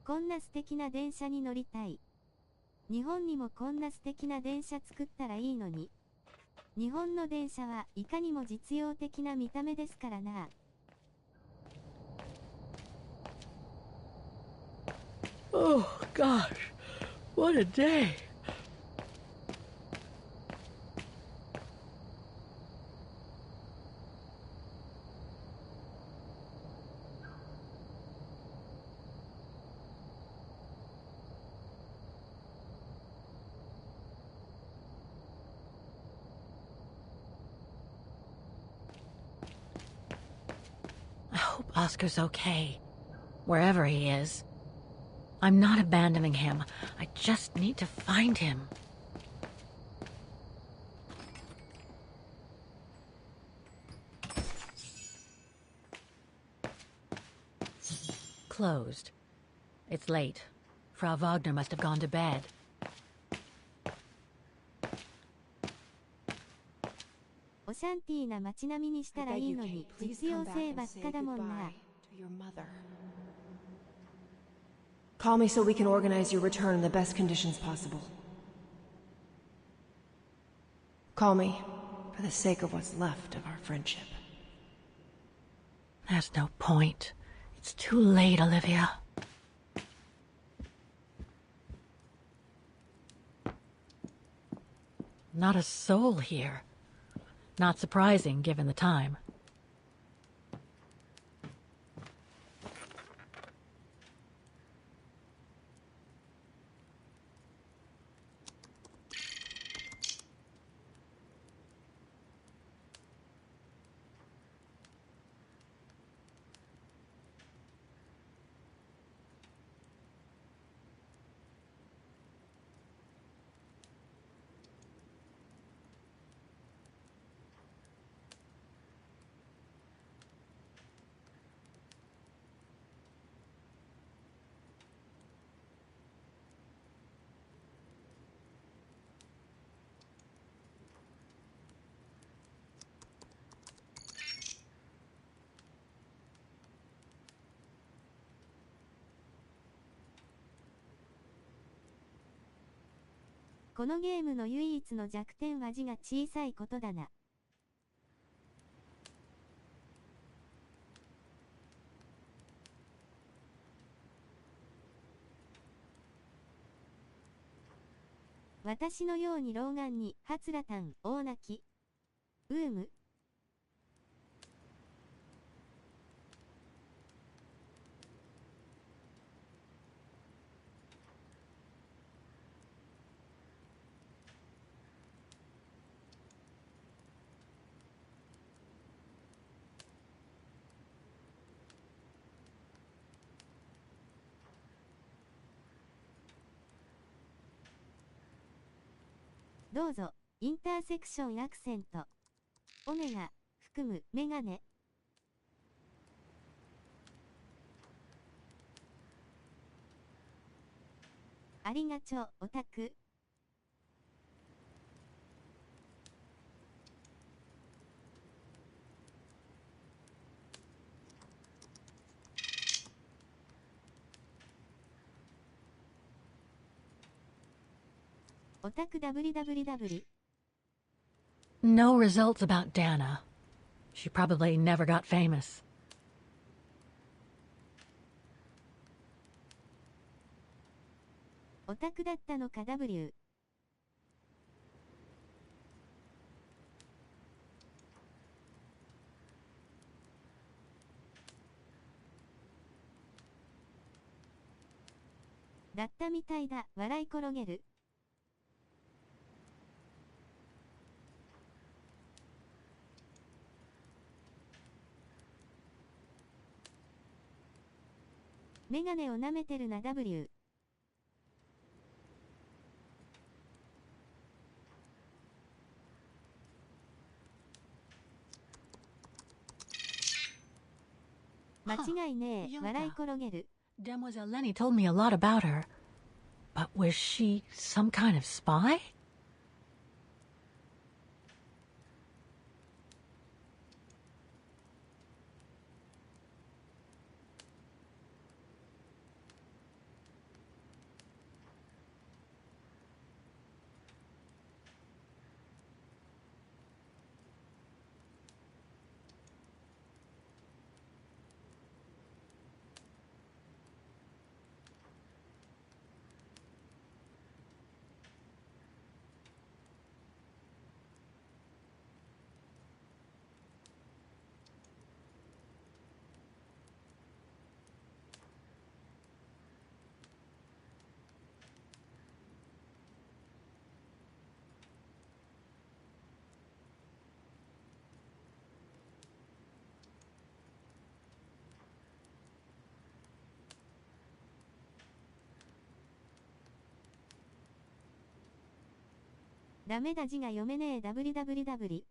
S4: こんな素敵な電車に乗りたい。日本にもこんな素敵な電車作ったらいいのに。日本の電車はいかにも実用的な見た目ですからな。
S2: Oh, gosh. What a day. I hope Oscar's okay, wherever he is. I'm not abandoning him. I just need to find him. Closed. It's late. Frau Wagner must have gone to bed.
S4: Oceanty シャンティーな街並みにしたらいいのに実用性ばっかだもんな。
S9: Call me so we can organize your return in the best conditions possible. Call me for the sake of what's left of our friendship.
S2: There's no point. It's too late, Olivia. Not a soul here. Not surprising, given the time.
S4: 「このゲームの唯一の弱点は字が小さいことだな。私のように老眼にはつらたん大泣き。うーむ。どうぞ、インターセクションアクセント。オメガ、含む、メガネ。ありがちょ、オタク。オタク www。No
S2: results about Dana. She probably never got famous.
S4: オタクだったのか W。だったみたいだ、笑い転げる。メガネを舐めてるな W。間違いねえ、笑い転げる。
S2: Demoiselle Lenny told me a lot about her. But was she some kind of spy?
S4: ダメだ字が読めねえ www。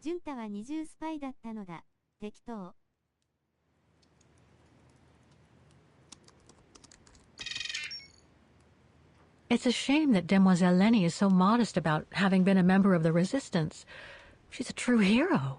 S4: ジュンタは二重スパイだったのだ。適当。
S2: It's a shame that Demoiselle Lenny is so modest about having been a member of the Resistance. She's a true hero.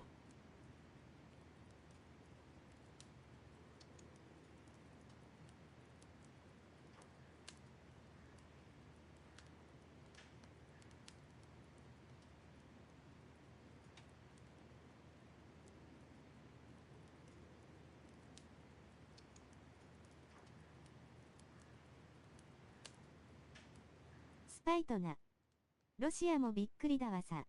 S4: スパイとな。ロシアもびっくりだわさ。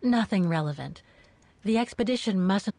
S2: Nothing relevant. The expedition mustn't...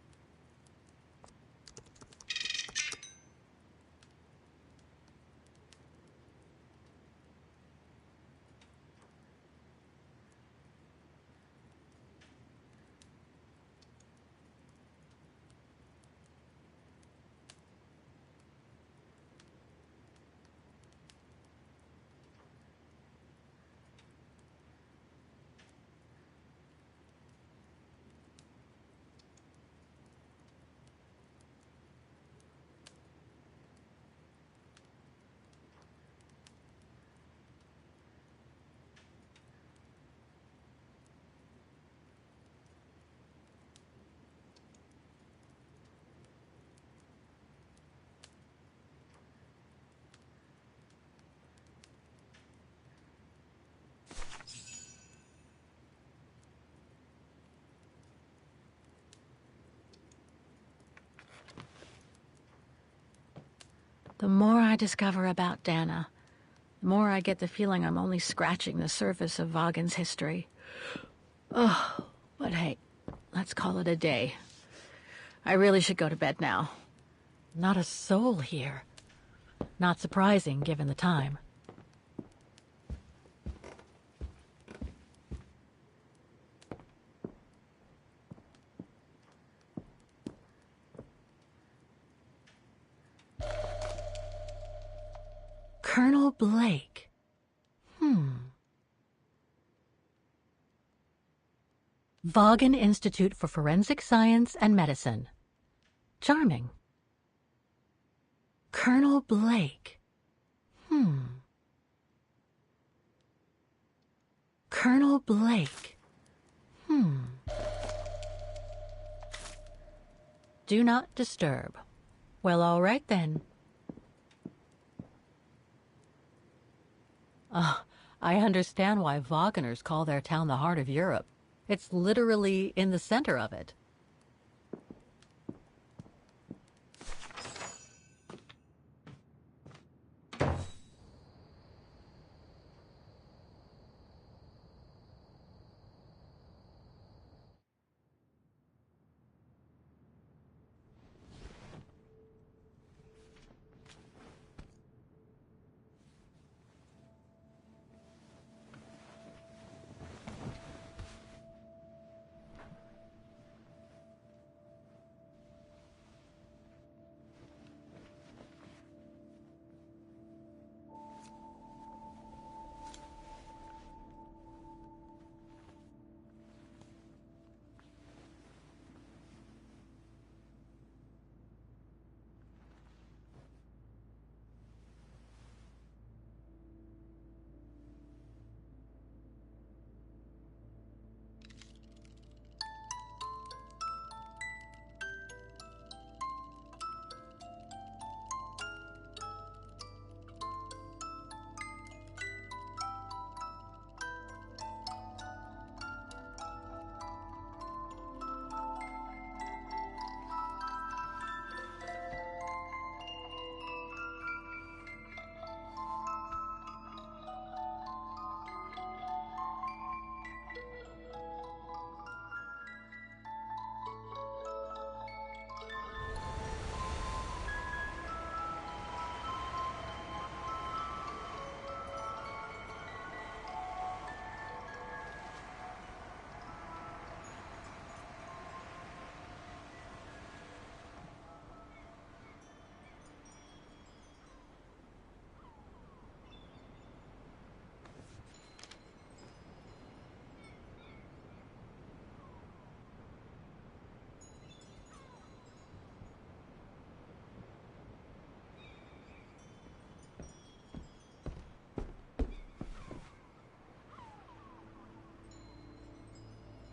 S2: The more I discover about Dana, the more I get the feeling I'm only scratching the surface of Vaughan's history. Oh, but hey, let's call it a day. I really should go to bed now. Not a soul here. Not surprising, given the time. Colonel Blake. Vaughan Institute for Forensic Science and Medicine. Charming. Colonel Blake. Colonel Blake. Do not disturb. Well, all right then. I understand why Wagner's call their town the heart of Europe. It's literally in the center of it.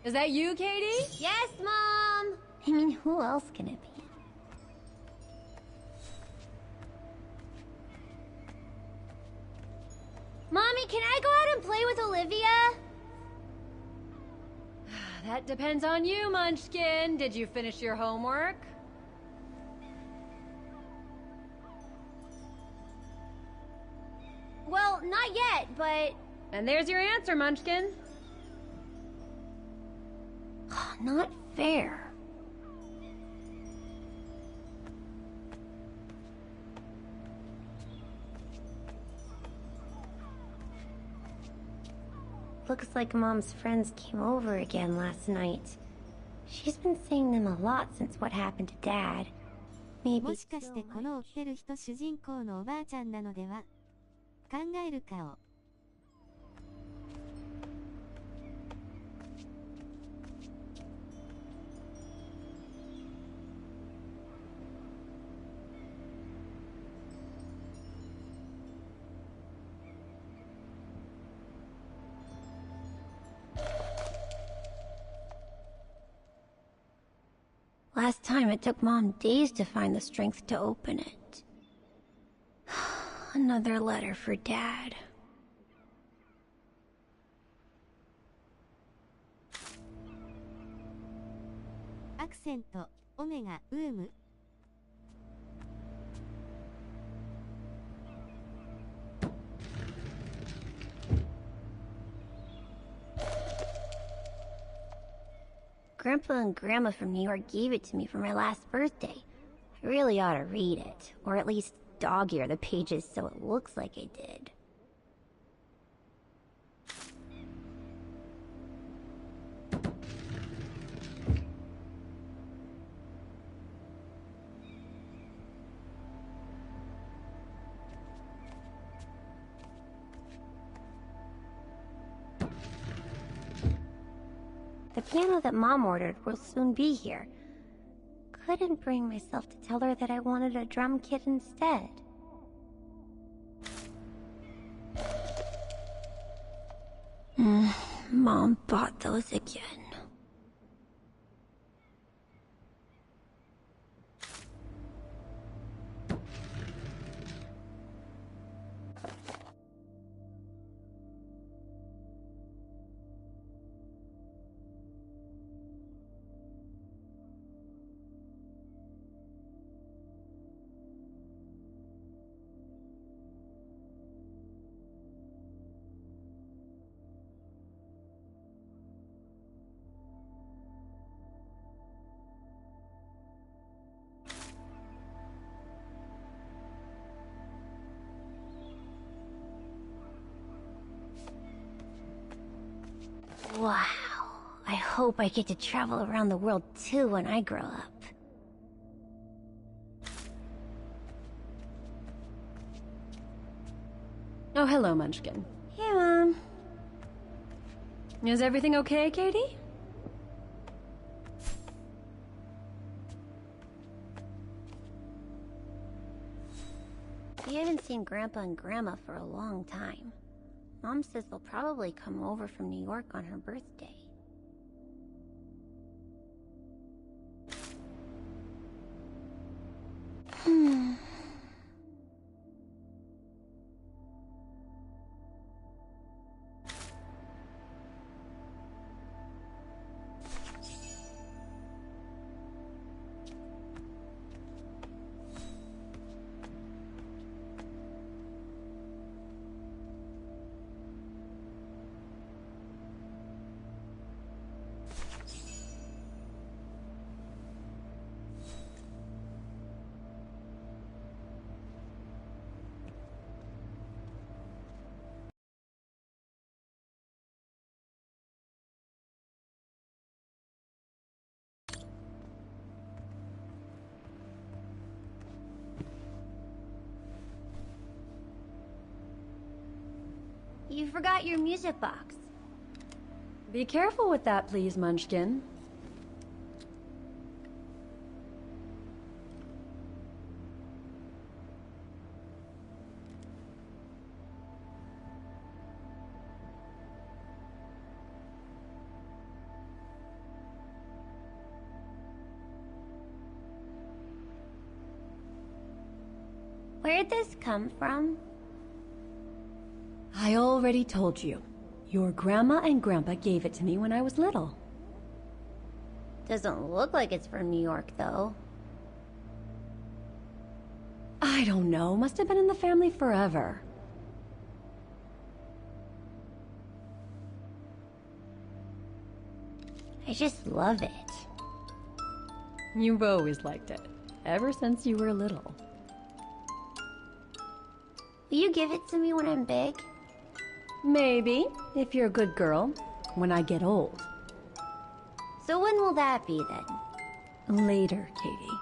S10: Is that you, Katie?
S4: Yes, Mom! I mean, who else can it be? Mommy, can I go out and play with Olivia?
S10: That depends on you, Munchkin. Did you finish your homework?
S4: Well, not yet, but...
S10: And there's your answer, Munchkin.
S4: Not fair. Looks like Mom's friends came over again last night. She's been seeing them a lot since what happened to Dad. Maybe もしかしてこの追ってる人主人公のおばあちゃんなのでは？考える顔。Last time it took Mom days to find the strength to open it. Another letter for Dad. Accent, Omega, Grandpa and Grandma from New York gave it to me for my last birthday. I really ought to read it, or at least dog-ear the pages so it looks like I did. The piano that Mom ordered will soon be here. Couldn't bring myself to tell her that I wanted a drum kit instead. Mom bought those again. Wow. I hope I get to travel around the world too when I grow up.
S10: Oh, hello, Munchkin.
S4: Hey, Mom.
S10: Is everything okay, Katie?
S4: We haven't seen Grandpa and Grandma for a long time. Mom says they'll probably come over from New York on her birthday. You forgot your music box.
S10: Be careful with that, please, Munchkin.
S11: Where'd this come from?
S12: I already told you. Your grandma and grandpa gave it to me when I was little.
S11: Doesn't look like it's from New York, though.
S12: I don't know. Must have been in the family forever.
S11: I just love it.
S12: You've always liked it. Ever since you were little.
S11: Will you give it to me when I'm big?
S12: Maybe, if you're a good girl. When I get old.
S11: So when will that be, then?
S12: Later, Katie.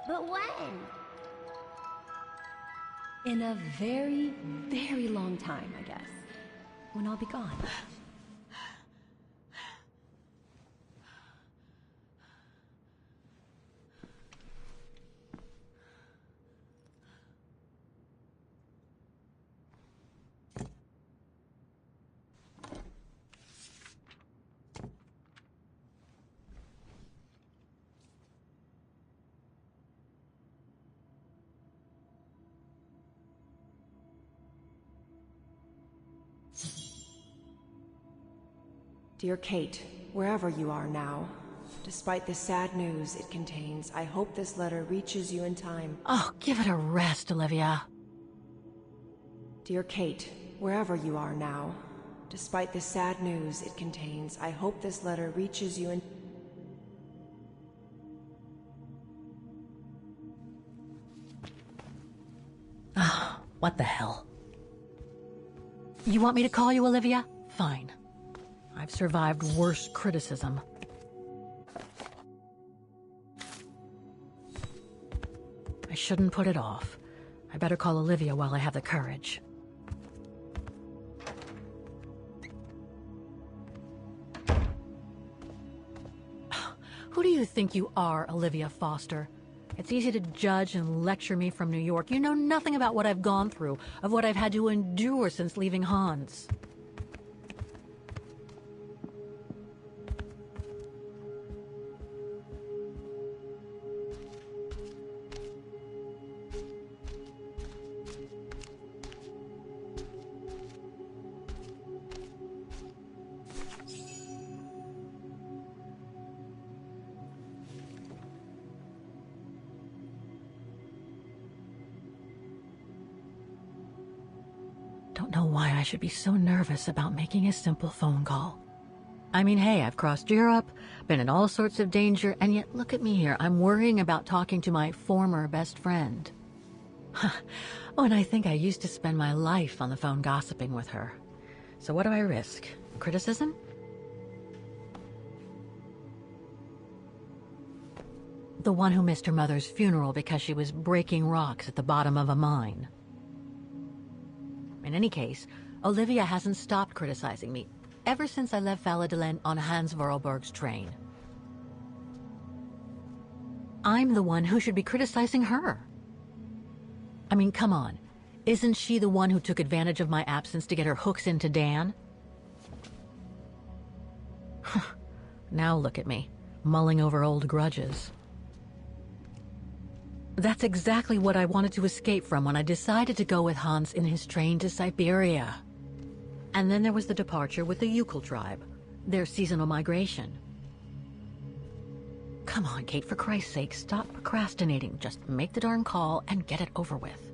S11: But when?
S12: In a very, very long time, I guess. When I'll be gone.
S9: Dear Kate, wherever you are now, despite the sad news it contains, I hope this letter reaches you in time.
S2: Oh, give it a rest, Olivia.
S9: Dear Kate, wherever you are now, despite the sad news it contains, I hope this letter reaches you in...
S2: Ah, what the hell? You want me to call you Olivia? Fine. I've survived worse criticism. I shouldn't put it off. I better call Olivia while I have the courage. Who do you think you are, Olivia Foster? It's easy to judge and lecture me from New York. You know nothing about what I've gone through, of what I've had to endure since leaving Hans. Don't know why I should be so nervous about making a simple phone call. I mean, hey, I've crossed Europe, been in all sorts of danger, and yet look at me here. I'm worrying about talking to my former best friend. Oh, and I think I used to spend my life on the phone gossiping with her. So what do I risk? Criticism? The one who missed her mother's funeral because she was breaking rocks at the bottom of a mine. In any case, Olivia hasn't stopped criticizing me ever since I left Valladolid on Hans Vorarlberg's train. I'm the one who should be criticizing her. I mean, come on. Isn't she the one who took advantage of my absence to get her hooks into Dan? Now look at me, mulling over old grudges. That's exactly what I wanted to escape from when I decided to go with Hans in his train to Siberia. And then there was the departure with the Yukon tribe, their seasonal migration. Come on, Kate, for Christ's sake, stop procrastinating. Just make the darn call and get it over with.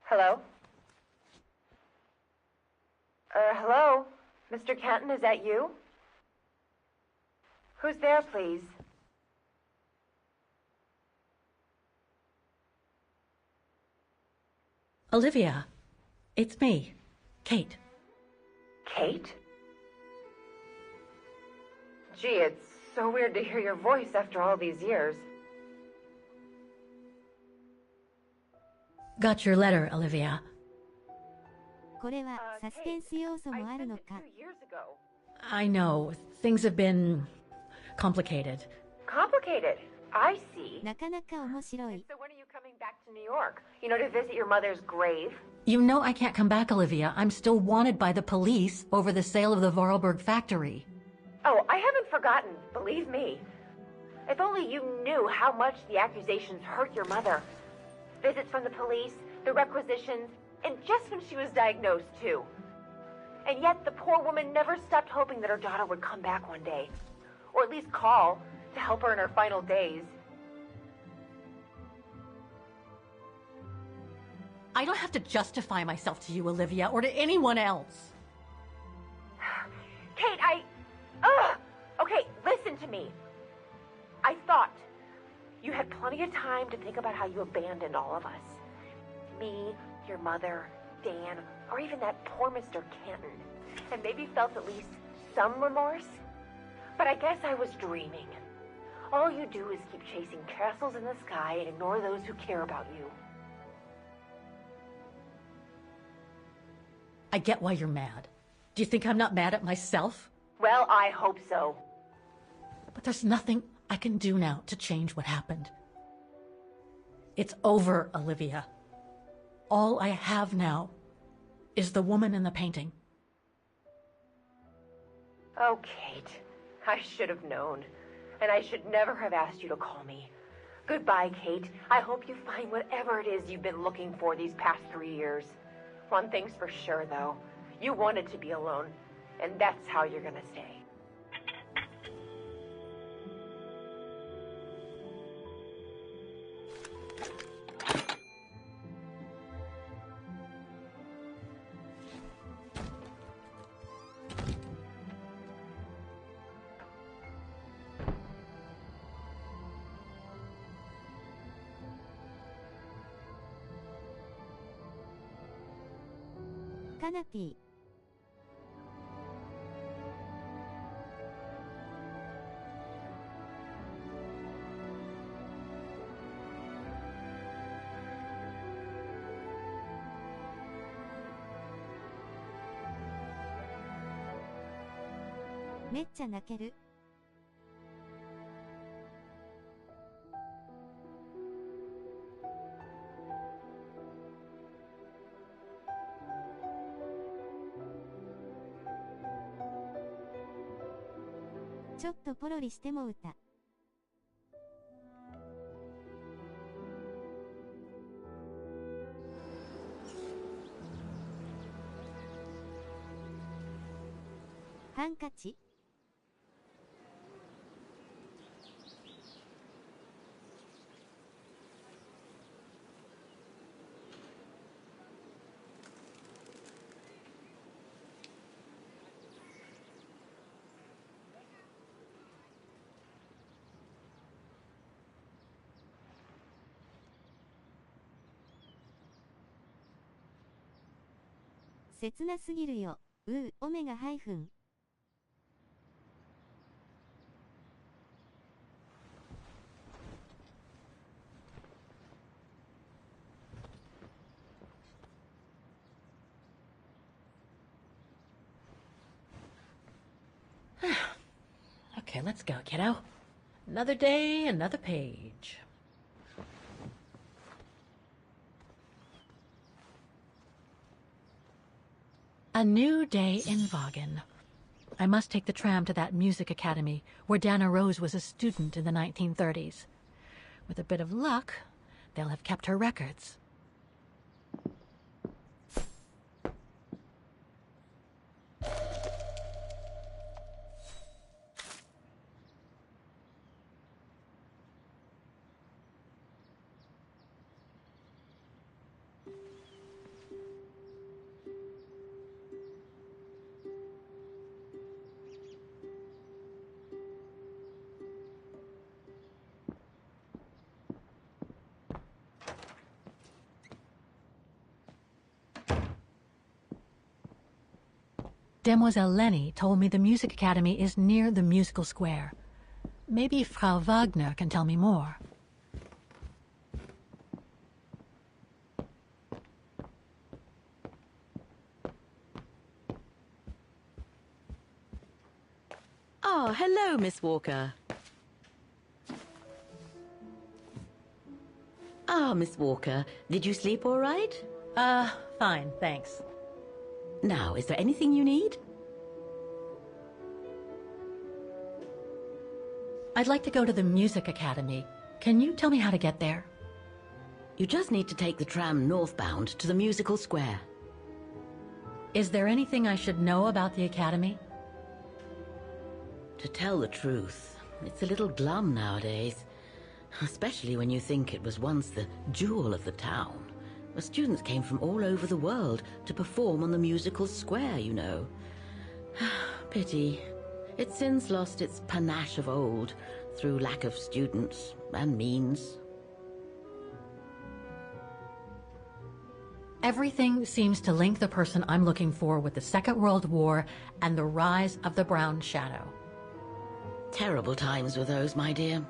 S9: Hello? Hello? Mr. Kenton, is that you? Who's there, please?
S2: Olivia, it's me, Kate.
S9: Kate? Gee, it's so weird to hear your voice after all these years.
S2: Got your letter, Olivia.
S4: これはサスペンス要素もあるのか。
S2: I know, things have been complicated.
S9: Complicated? I see.
S4: なかなか面白い。
S9: So when are you coming back to New York? You know, to visit your mother's grave?
S2: You know I can't come back, Olivia. I'm still wanted by the police over the sale of the Vorarlberg factory.
S9: Oh, I haven't forgotten, believe me. If only you knew how much the accusations hurt your mother. Visits from the police, the requisitions, and just when she was diagnosed, too. And yet the poor woman never stopped hoping that her daughter would come back one day. Or at least call to help her in her final days.
S2: I don't have to justify myself to you, Olivia, or to anyone else.
S9: Kate, Ugh! Okay, listen to me. I thought you had plenty of time to think about how you abandoned all of us. Me, your mother, Dan, or even that poor Mr. Canton. And maybe felt at least some remorse. But I guess I was dreaming. All you do is keep chasing castles in the sky and ignore those who care about you.
S2: I get why you're mad. Do you think I'm not mad at myself?
S9: Well, I hope so.
S2: But there's nothing I can do now to change what happened. It's over, Olivia. All I have now is the woman in the painting.
S9: Oh, Kate. I should have known. And I should never have asked you to call me. Goodbye, Kate. I hope you find whatever it is you've been looking for these past 3 years. One thing's for sure, though. You wanted to be alone. And that's how you're gonna stay.
S4: Canopy.「めっちゃ泣ける」ちょっとポロリしても歌。ハンカチ。切なすぎるよ。オメガハイフン。
S2: Okay, let's go, kiddo. Another day, another page. A new day in Vaughan. I must take the tram to that music academy where Dana Rose was a student in the 1930s. With a bit of luck, they'll have kept her records. Demoiselle Lenny told me the Music Academy is near the musical square. Maybe Frau Wagner can tell me more.
S13: Ah, hello, Miss Walker. Ah, Miss Walker, did you sleep all right?
S2: Fine, thanks.
S13: Now, is there anything you need?
S2: I'd like to go to the Music Academy. Can you tell me how to get there?
S13: You just need to take the tram northbound to the musical square.
S2: Is there anything I should know about the Academy?
S13: To tell the truth, it's a little glum nowadays. Especially when you think it was once the jewel of the town. The students came from all over the world to perform on the musical square, you know. Pity. It's since lost its panache of old through lack of students and means.
S2: Everything seems to link the person I'm looking for with the Second World War and the rise of the Brown Shadow.
S13: Terrible times were those, my dear.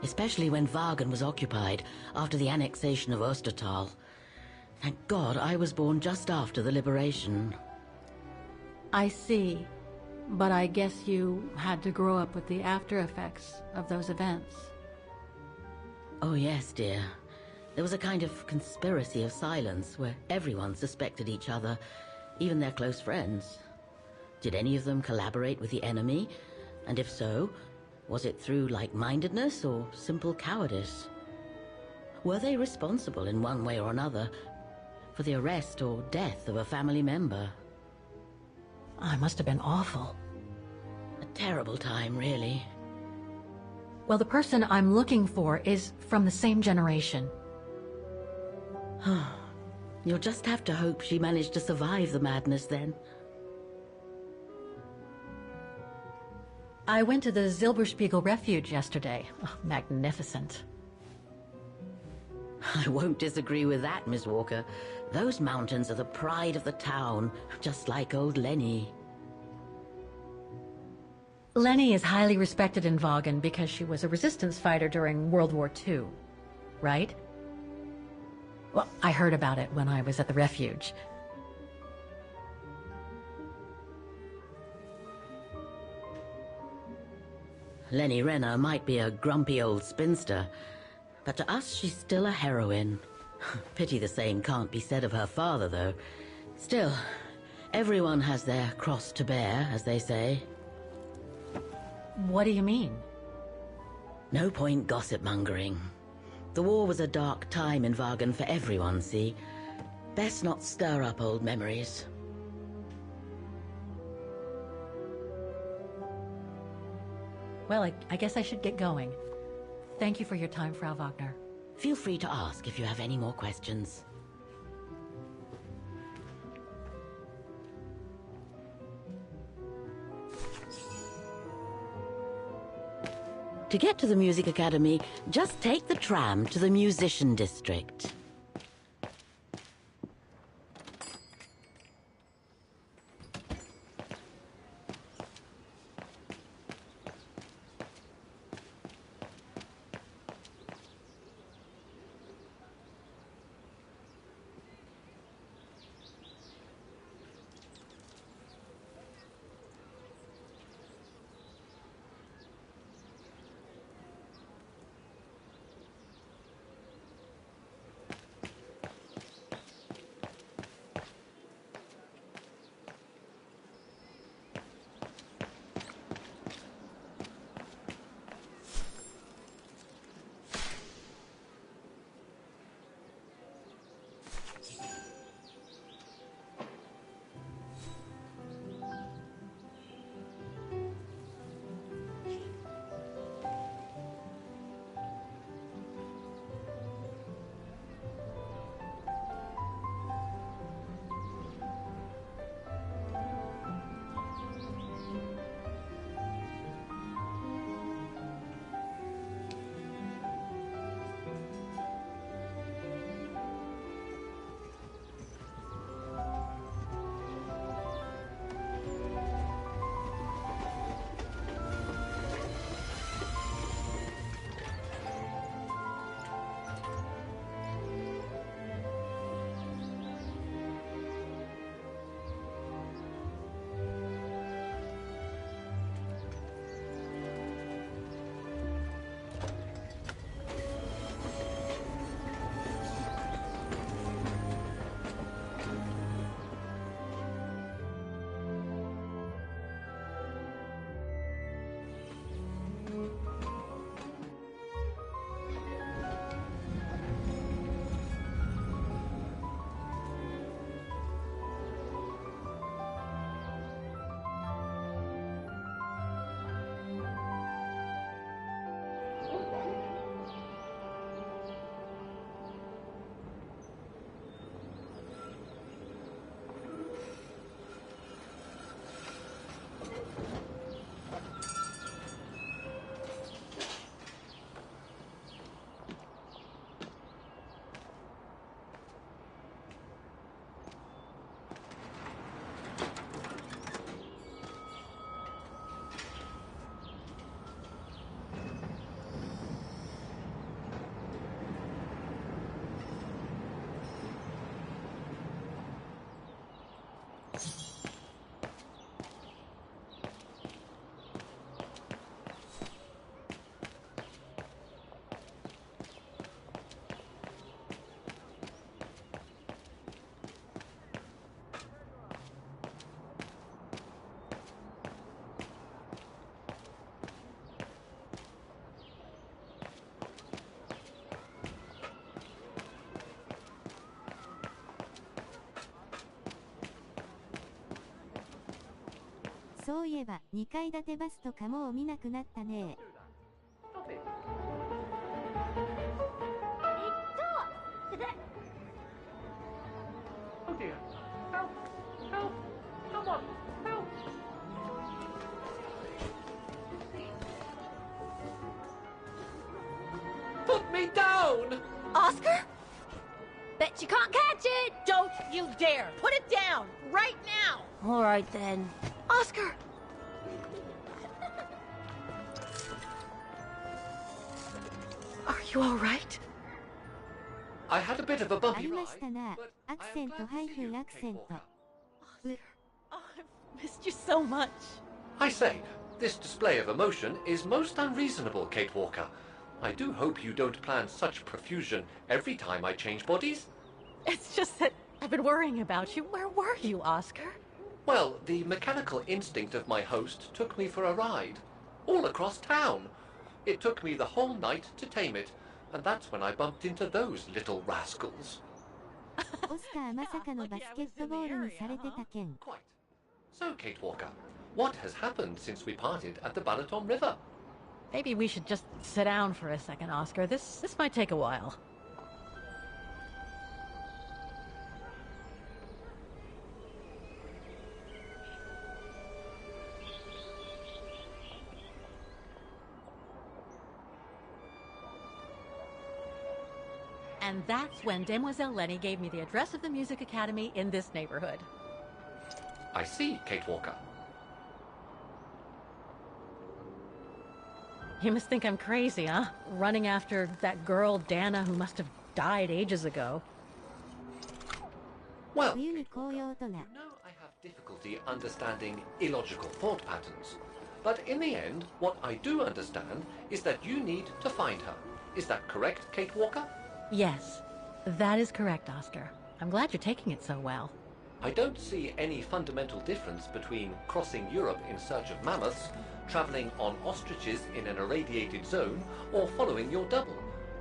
S13: Especially when Wagen was occupied after the annexation of Ostertal. Thank God I was born just after the liberation.
S2: I see. But I guess you had to grow up with the after effects of those events.
S13: Oh yes, dear. There was a kind of conspiracy of silence where everyone suspected each other, even their close friends. Did any of them collaborate with the enemy? And if so, was it through like-mindedness or simple cowardice? Were they responsible in one way or another for the arrest or death of a family member?
S2: I must have been awful.
S13: A terrible time, really.
S2: Well, the person I'm looking for is from the same generation.
S13: You'll just have to hope she managed to survive the madness then.
S2: I went to the Silberspiegel Refuge yesterday. Oh, magnificent.
S13: I won't disagree with that, Miss Walker. Those mountains are the pride of the town, just like old Lenny.
S2: Lenny is highly respected in Wagen because she was a resistance fighter during World War II, right? Well, I heard about it when I was at the refuge.
S13: Lenny Renner might be a grumpy old spinster, but to us she's still a heroine. Pity the same can't be said of her father, though. Still, everyone has their cross to bear, as they say.
S2: What do you mean?
S13: No point gossip-mongering. The war was a dark time in Wagen for everyone, see? Best not stir up old memories.
S2: Well, I guess I should get going. Thank you for your time, Frau Wagner.
S13: Feel free to ask if you have any more questions. To get to the Music Academy, just take the tram to the Musician District.
S4: そういえば、2階建てバスとかもう見なくなったね。
S14: Oh dear. Help! Help! Someone! Help!
S15: Put me down!
S10: Oscar? Bet you can't catch it! Don't you dare! Put it down! Right now!
S11: Alright then.
S10: Oscar! Are you alright?
S15: I had a bit of a
S4: あ
S15: bumpy
S4: り
S15: ride,
S4: ましたな。アクセント-アクセント。
S10: Oh, I've missed you so much.
S15: I say, this display of emotion is most unreasonable, Kate Walker. I do hope you don't plan such profusion every time I change bodies.
S2: It's just that I've been worrying about you. Where were you, Oscar?
S15: Well, the mechanical instinct of my host took me for a ride. All across town. It took me the whole night to tame it, and that's when I bumped into those little rascals.
S4: オスカーまさかのバスケットボールにされてた件。
S15: Quite. So, Kate Walker, what has happened since we parted at the Balaton River?
S2: Maybe we should just sit down for a second, Oscar. This might take a while. And that's when Demoiselle Lenny gave me the address of the music academy in this neighborhood.
S15: I see, Kate Walker.
S2: You must think I'm crazy, huh? Running after that girl, Dana, who must have died ages ago.
S15: Well,
S4: 冬に紅葉とな。
S15: you know I have difficulty understanding illogical thought patterns. But in the end, what I do understand is that you need to find her. Is that correct, Kate Walker?
S2: Yes, that is correct, Oscar. I'm glad you're taking it so well.
S15: I don't see any fundamental difference between crossing Europe in search of mammoths, traveling on ostriches in an irradiated zone, or following your double.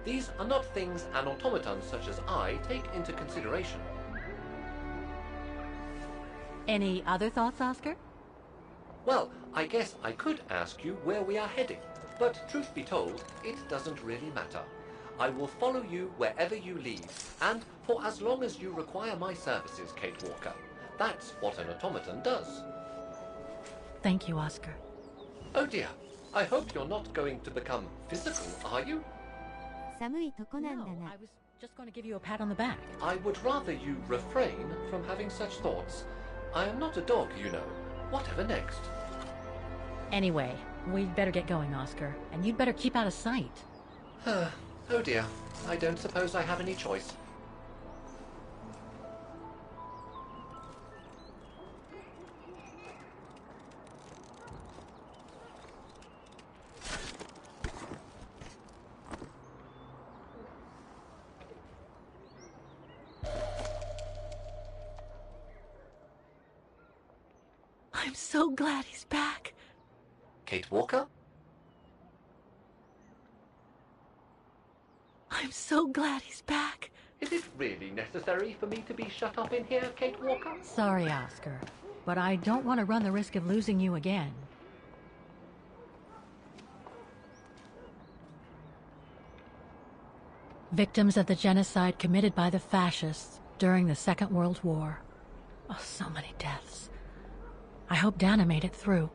S15: These are not things an automaton such as I take into consideration.
S2: Any other thoughts, Oscar?
S15: Well, I guess I could ask you where we are heading, but truth be told, it doesn't really matter. I will follow you wherever you lead, and for as long as you require my services, Kate Walker. That's what an automaton does.
S2: Thank you, Oscar.
S15: Oh dear, I hope you're not going to become physical, are you?
S4: 寒いとこなんだ
S2: No,
S4: な
S2: I。was just going to give you a pat on the back.
S15: I would rather you refrain from having such thoughts. I am not a dog, you know. Whatever next?
S2: Anyway, we'd better get going, Oscar, and you'd better keep out of sight.
S15: Oh dear, I don't suppose I have any choice.
S2: I'm so glad he's back.
S15: Kate Walker?
S2: I'm so glad he's back.
S15: Is it really necessary for me to be shut up in here, Kate Walker?
S2: Sorry, Oscar, but I don't want to run the risk of losing you again. Victims of the genocide committed by the fascists during the Second World War. Oh, so many deaths. I hope Dana made it through.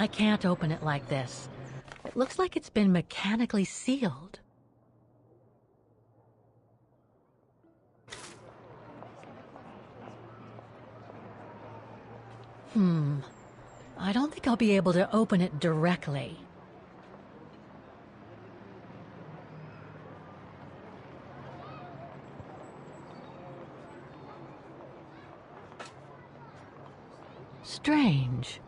S2: I can't open it like this. It looks like it's been mechanically sealed. I don't think I'll be able to open it directly. Strange.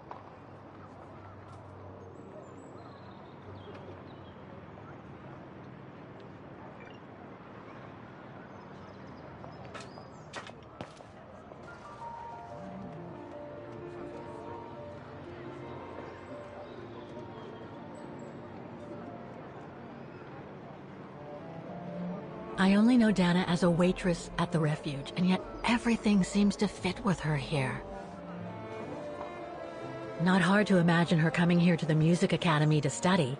S2: I only know Dana as a waitress at the refuge, and yet everything seems to fit with her here. Not hard to imagine her coming here to the music academy to study.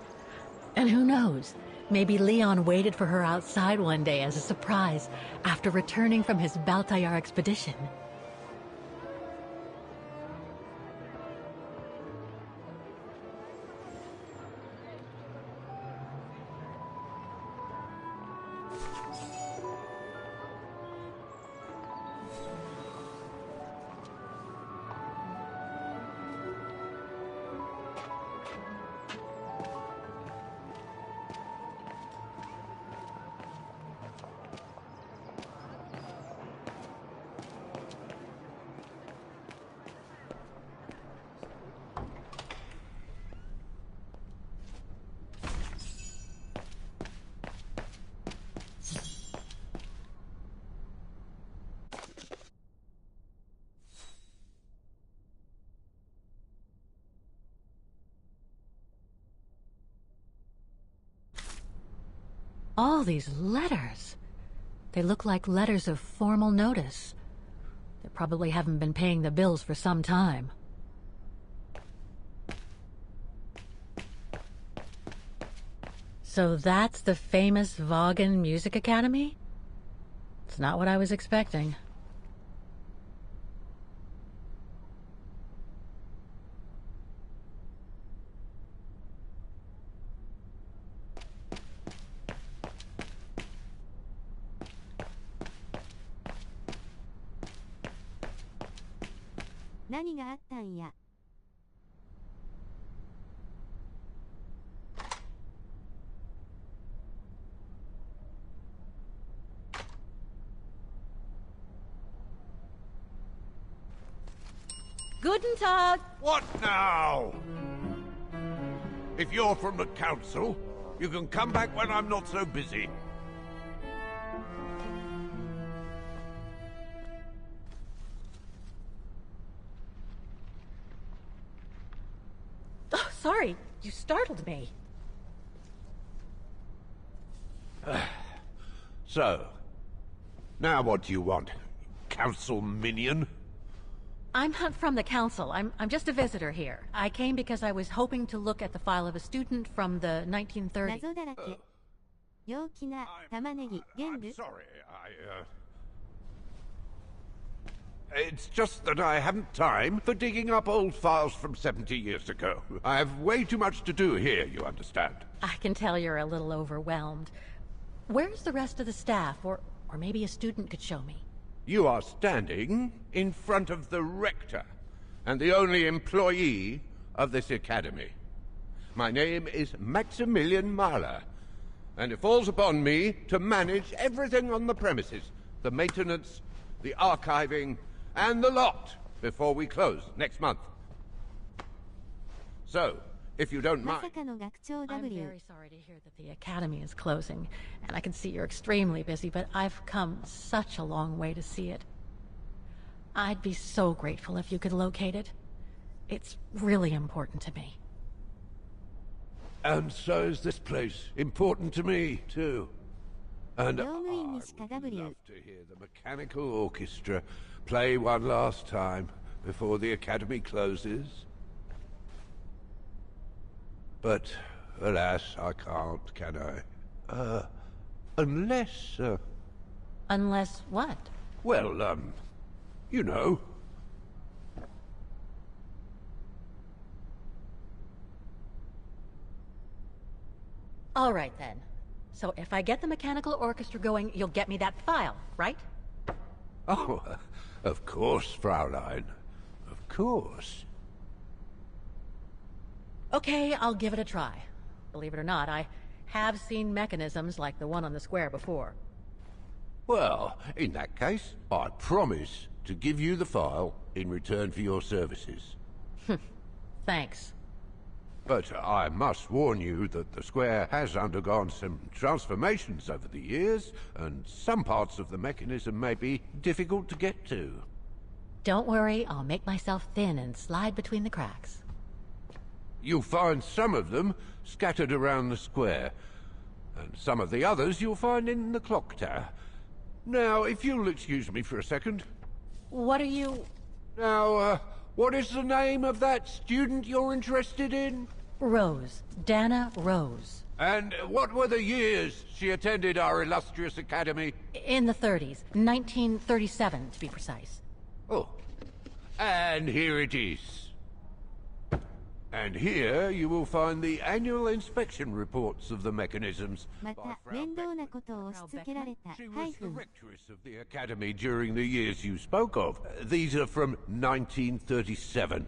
S2: And who knows, maybe Leon waited for her outside one day as a surprise after returning from his Baltayar expedition. All these letters. They look like letters of formal notice. They probably haven't been paying the bills for some time. So that's the famous Vaughan Music Academy? It's not what I was expecting.
S10: Guten Tag!
S16: What now? If you're from the council, you can come back when I'm not so busy.
S2: Oh, sorry. You startled me.
S16: So, now what do you want? Council minion?
S2: I'm not from the council. I'm just a visitor here. I came because I was hoping to look at the file of a student from the 1930s.
S16: I'm sorry, It's just that I haven't time for digging up old files from 70 years ago. I have way too much to do here, you understand.
S2: I can tell you're a little overwhelmed. Where's the rest of the staff? Or maybe a student could show me.
S16: You are standing in front of the rector, and the only employee of this academy. My name is Maximilian Mahler, and it falls upon me to manage everything on the premises. The maintenance, the archiving, and the lot before we close next month. So, if you don't mind...
S2: I'm very sorry to hear that the academy is closing, and I can see you're extremely busy, but I've come such a long way to see it. I'd be so grateful if you could locate it. It's really important to me.
S16: And so is this place important to me, too. And I would love to hear the mechanical orchestra play one last time before the academy closes. But, alas, I can't, can I? Unless,
S2: Unless what?
S16: Well, you know.
S2: All right, then. So if I get the mechanical orchestra going, you'll get me that file, right?
S16: Oh, of course, Fraulein. Of course.
S2: Okay, I'll give it a try. Believe it or not, I have seen mechanisms like the one on the square before.
S16: Well, in that case, I promise to give you the file in return for your services.
S2: Thanks.
S16: But I must warn you that the square has undergone some transformations over the years, and some parts of the mechanism may be difficult to get to.
S2: Don't worry, I'll make myself thin and slide between the cracks.
S16: You'll find some of them scattered around the square, and some of the others you'll find in the clock tower. Now, if you'll excuse me for a second.
S2: What are you...
S16: Now, what is the name of that student you're interested in?
S2: Rose. Dana Rose.
S16: And what were the years she attended our illustrious academy?
S2: In the 30s. 1937, to be precise.
S16: Oh. And here it is. And here you will find the annual inspection reports of the mechanisms.
S4: また、面倒なことを押し付けられた。
S16: She was the rectress of the academy during the years you spoke of. These are from 1937.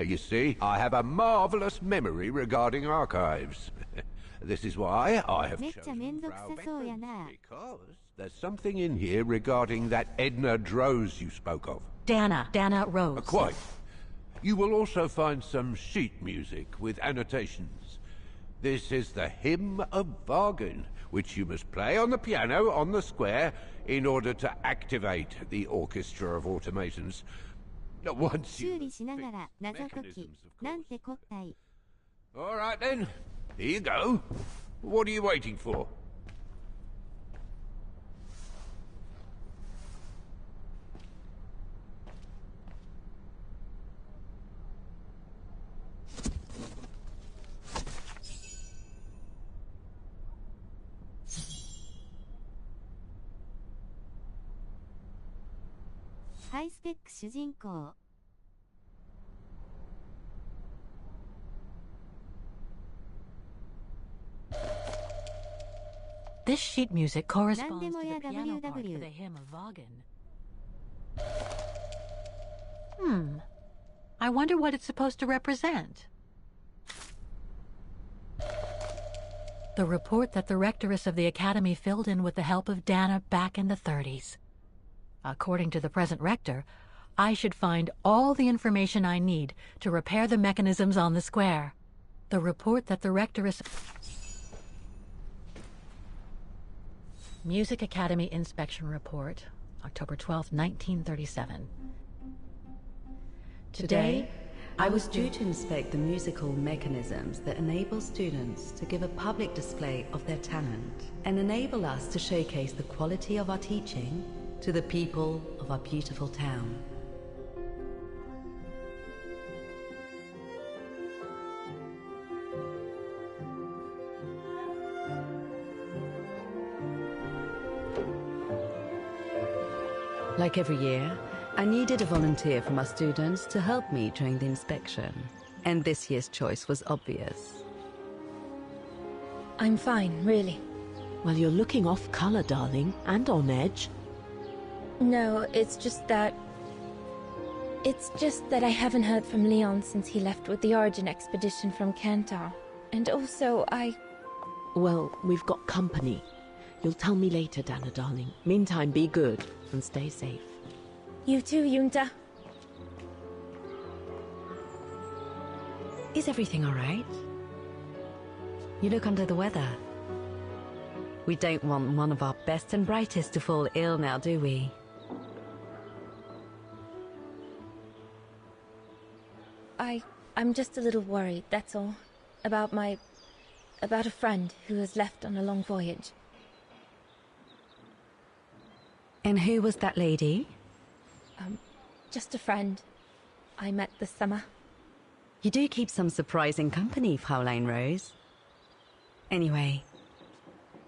S16: You see, I have a marvelous memory regarding archives. This is why I have chosen Frau Beckman, because there's something in here regarding that Edna Droz you spoke of.
S2: Dana Rose.
S16: Quite. You will also find some sheet music with annotations. This is the Hymn of Wagen, which you must play on the piano on the square in order to activate the orchestra of automations. Once you...
S4: 修理しながら謎解き。なんてこったい。
S16: All right then. Here you go. What are you waiting for?
S4: High spec 主人公。
S2: This sheet music corresponds to the piano part for the Hymn of Wagen. I wonder what it's supposed to represent. The report that the rectoress of the academy filled in with the help of Dana back in the 30s. According to the present rector, I should find all the information I need to repair the mechanisms on the square. The report that the rectoress... Music Academy Inspection Report, October 12, 1937.
S17: Today, I was due to inspect the musical mechanisms that enable students to give a public display of their talent and enable us to showcase the quality of our teaching to the people of our beautiful town. Like every year, I needed a volunteer from our students to help me during the inspection, and this year's choice was obvious.
S6: I'm fine, really.
S10: Well, you're looking off color, darling, and on edge.
S6: No, it's just that I haven't heard from Leon since he left with the Origin expedition from Kantar. And also,
S10: Well, we've got company. You'll tell me later, Dana, darling. Meantime, be good and stay safe.
S6: You too, Yunta.
S17: Is everything all right? You look under the weather. We don't want one of our best and brightest to fall ill now, do we?
S6: I'm just a little worried, that's all. About a friend who has left on a long voyage.
S17: And who was that lady?
S6: Just a friend I met this summer.
S17: You do keep some surprising company, Fraulein Rose. Anyway,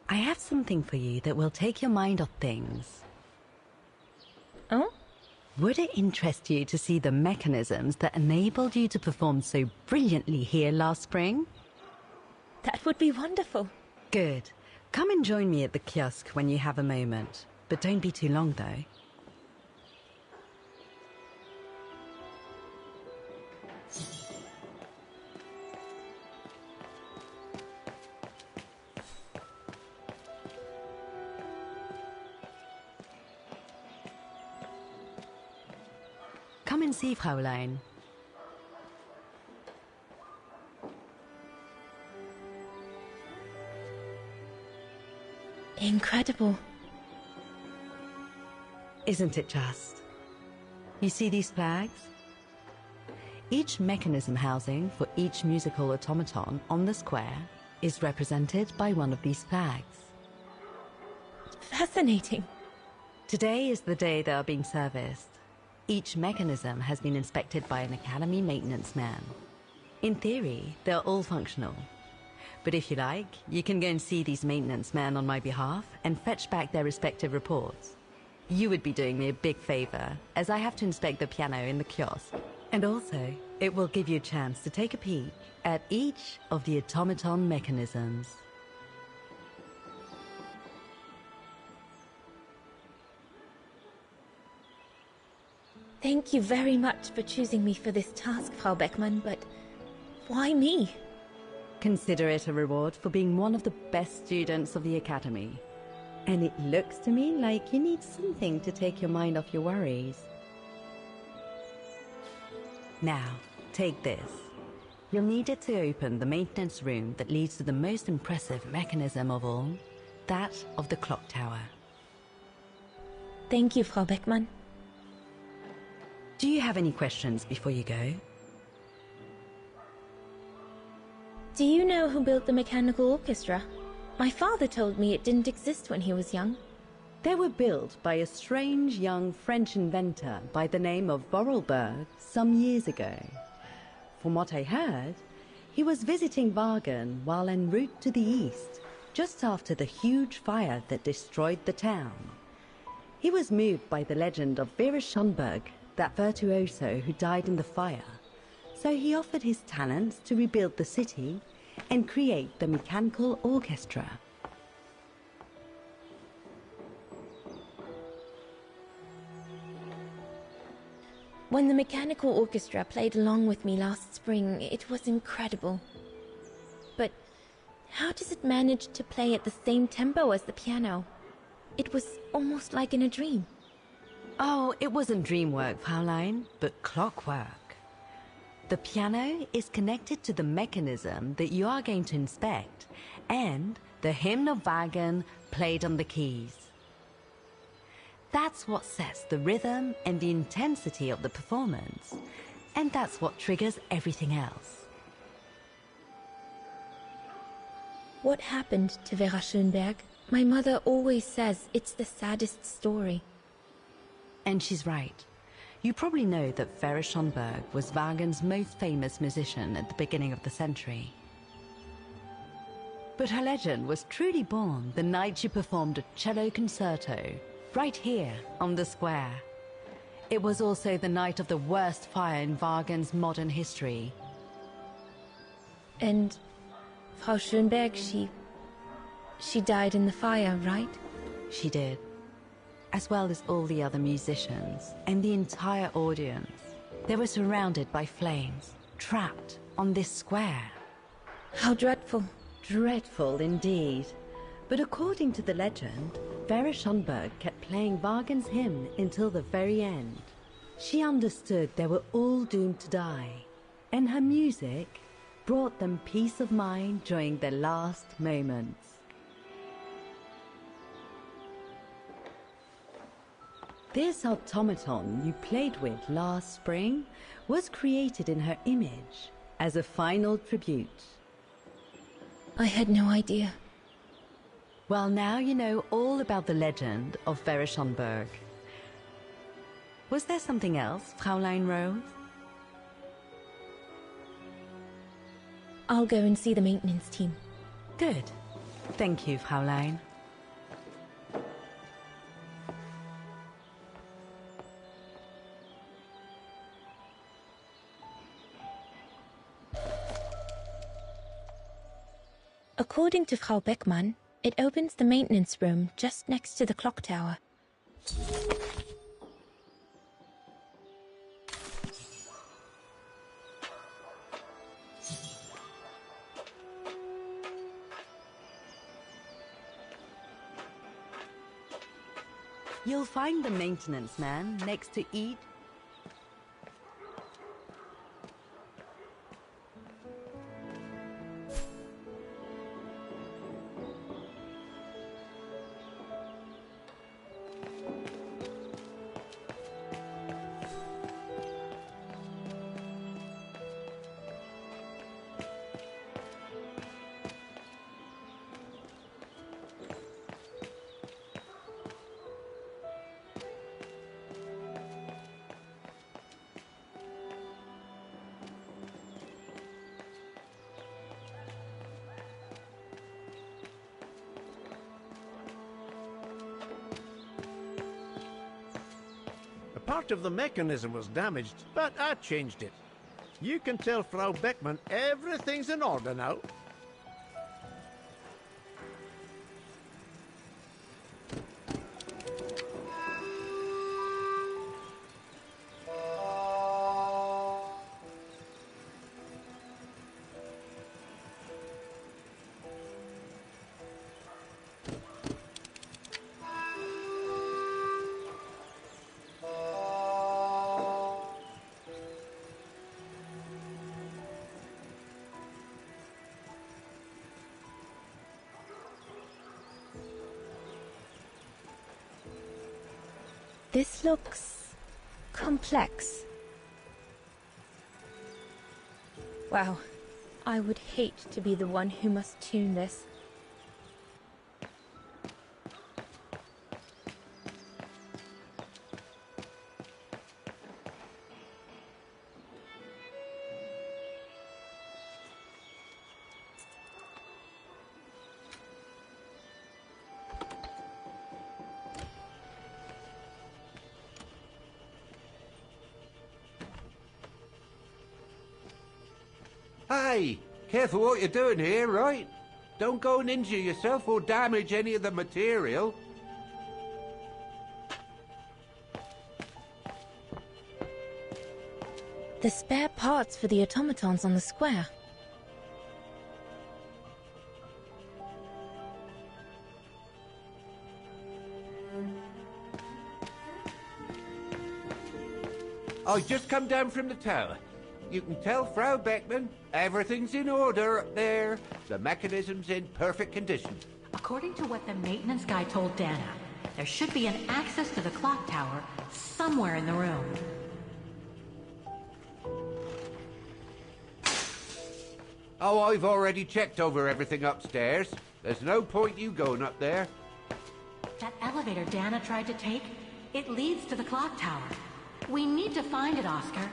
S17: I have something for you that will take your mind off things.
S6: Oh?
S17: Would it interest you to see the mechanisms that enabled you to perform so brilliantly here last spring?
S6: That would be wonderful.
S17: Good. Come and join me at the kiosk when you have a moment. But don't be too long, though. Come and see, Fraulein.
S6: Incredible.
S17: Isn't it just? You see these flags? Each mechanism housing for each musical automaton on the square is represented by one of these flags.
S6: Fascinating.
S17: Today is the day they are being serviced. Each mechanism has been inspected by an Academy maintenance man. In theory, they're all functional. But if you like, you can go and see these maintenance men on my behalf and fetch back their respective reports. You would be doing me a big favor, as I have to inspect the piano in the kiosk. And also, it will give you a chance to take a peek at each of the automaton mechanisms.
S6: Thank you very much for choosing me for this task, Frau Beckmann, but why me?
S17: Consider it a reward for being one of the best students of the Academy. And it looks to me like you need something to take your mind off your worries. Now, take this. You'll need it to open the maintenance room that leads to the most impressive mechanism of all, that of the clock tower.
S6: Thank you, Frau Beckmann.
S17: Do you have any questions before you go?
S6: Do you know who built the mechanical orchestra? My father told me it didn't exist when he was young.
S17: They were built by a strange young French inventor by the name of Vorarlberg some years ago. From what I heard, he was visiting Wagen while en route to the east, just after the huge fire that destroyed the town. He was moved by the legend of Vera Schönberg, that virtuoso who died in the fire, so he offered his talents to rebuild the city and create the mechanical orchestra.
S6: When the mechanical orchestra played along with me last spring, it was incredible. But how does it manage to play at the same tempo as the piano? It was almost like in a dream.
S17: Oh, it wasn't dream work, Fraulein, but clockwork. The piano is connected to the mechanism that you are going to inspect, and the hymn of Wagen played on the keys. That's what sets the rhythm and the intensity of the performance, and that's what triggers everything else.
S6: What happened to Vera Schönberg? My mother always says it's the saddest story.
S17: And she's right. You probably know that Vera Schönberg was Wagen's most famous musician at the beginning of the century. But her legend was truly born the night she performed a cello concerto right here on the square. It was also the night of the worst fire in Wagen's modern history.
S6: And Frau Schönberg, she died in the fire, right?
S17: She did. As well as all the other musicians and the entire audience. They were surrounded by flames, trapped on this square.
S6: How dreadful.
S17: Dreadful indeed. But according to the legend, Vera Schönberg kept playing Wagen's hymn until the very end. She understood they were all doomed to die, and her music brought them peace of mind during their last moments. This automaton you played with last spring was created in her image as a final tribute.
S6: I had no idea.
S17: Well, now you know all about the legend of Vera Schönberg. Was there something else, Fraulein Rose?
S6: I'll go and see the maintenance team.
S17: Good. Thank you, Fraulein.
S6: According to Frau Beckmann, it opens the maintenance room just next to the clock tower.
S17: You'll find the maintenance man next to eat.
S18: Part of the mechanism was damaged, but I changed it. You can tell Frau Beckmann everything's in order now.
S6: This looks complex. Wow, I would hate to be the one who must tune this.
S16: Hey, careful what you're doing here, right? Don't go and injure yourself or damage any of the material.
S6: The spare parts for the automatons on the square.
S16: I just come down from the tower. You can tell Frau Beckmann everything's in order up there. The mechanism's in perfect condition.
S2: According to what the maintenance guy told Dana, there should be an access to the clock tower somewhere in the room.
S16: Oh, I've already checked over everything upstairs. There's no point you going up there.
S2: That elevator Dana tried to take, it leads to the clock tower. We need to find it, Oscar.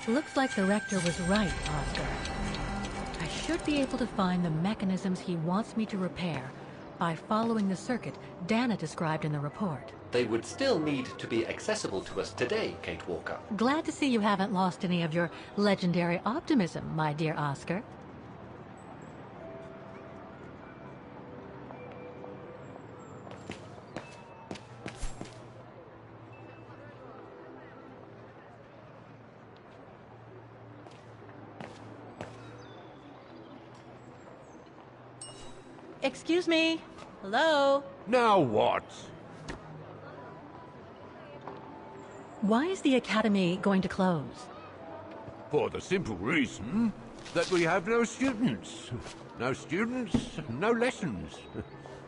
S2: Looks like the rector was right, Oscar. I should be able to find the mechanisms he wants me to repair by following the circuit Dana described in the report.
S15: They would still need to be accessible to us today, Kate Walker.
S2: Glad to see you haven't lost any of your legendary optimism, my dear Oscar. Excuse me. Hello?
S16: Now what?
S2: Why is the Academy going to close?
S16: For the simple reason that we have no students. No students, no lessons.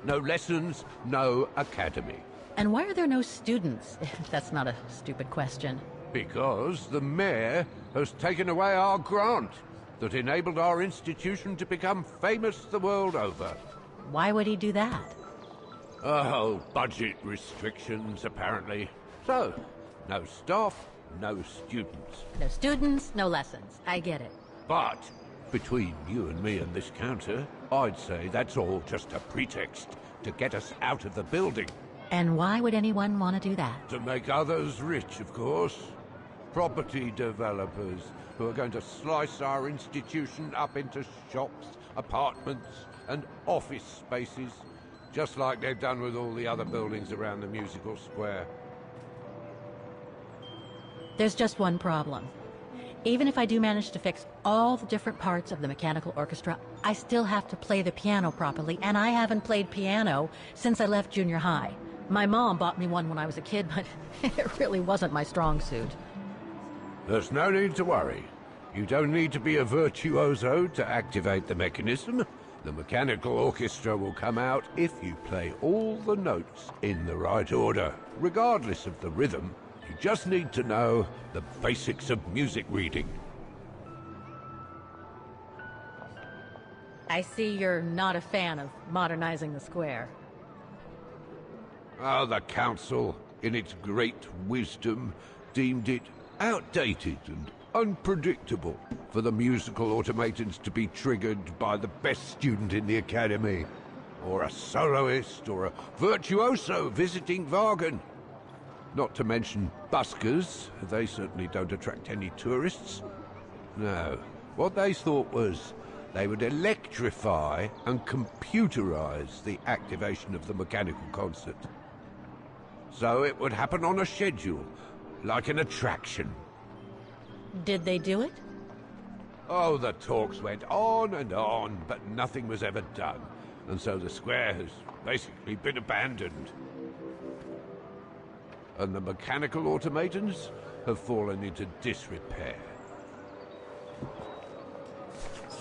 S16: No lessons, no academy.
S2: And why are there no students? That's not a stupid question.
S16: Because the mayor has taken away our grant that enabled our institution to become famous the world over.
S2: Why would he do that?
S16: Oh, budget restrictions, apparently. So, no staff, no students.
S2: No students, no lessons. I get it.
S16: But, between you and me and this counter, I'd say that's all just a pretext to get us out of the building.
S2: And why would anyone want to do that?
S16: To make others rich, of course. Property developers who are going to slice our institution up into shops, apartments, and office spaces, just like they've done with all the other buildings around the musical square.
S2: There's just one problem. Even if I do manage to fix all the different parts of the mechanical orchestra, I still have to play the piano properly, and I haven't played piano since I left junior high. My mom bought me one when I was a kid, but it really wasn't my strong suit.
S16: There's no need to worry. You don't need to be a virtuoso to activate the mechanism. The mechanical orchestra will come out if you play all the notes in the right order. Regardless of the rhythm, you just need to know the basics of music reading.
S2: I see you're not a fan of modernizing the square.
S16: Oh, the council, in its great wisdom, deemed it outdated and unpredictable for the musical automatons to be triggered by the best student in the academy, or a soloist, or a virtuoso visiting Wagen. Not to mention buskers, they certainly don't attract any tourists. No, what they thought was they would electrify and computerize the activation of the mechanical concert. So it would happen on a schedule, like an attraction.
S2: Did they do it?
S16: Oh, the talks went on, but nothing was ever done. And so the square has basically been abandoned. And the mechanical automatons have fallen into disrepair.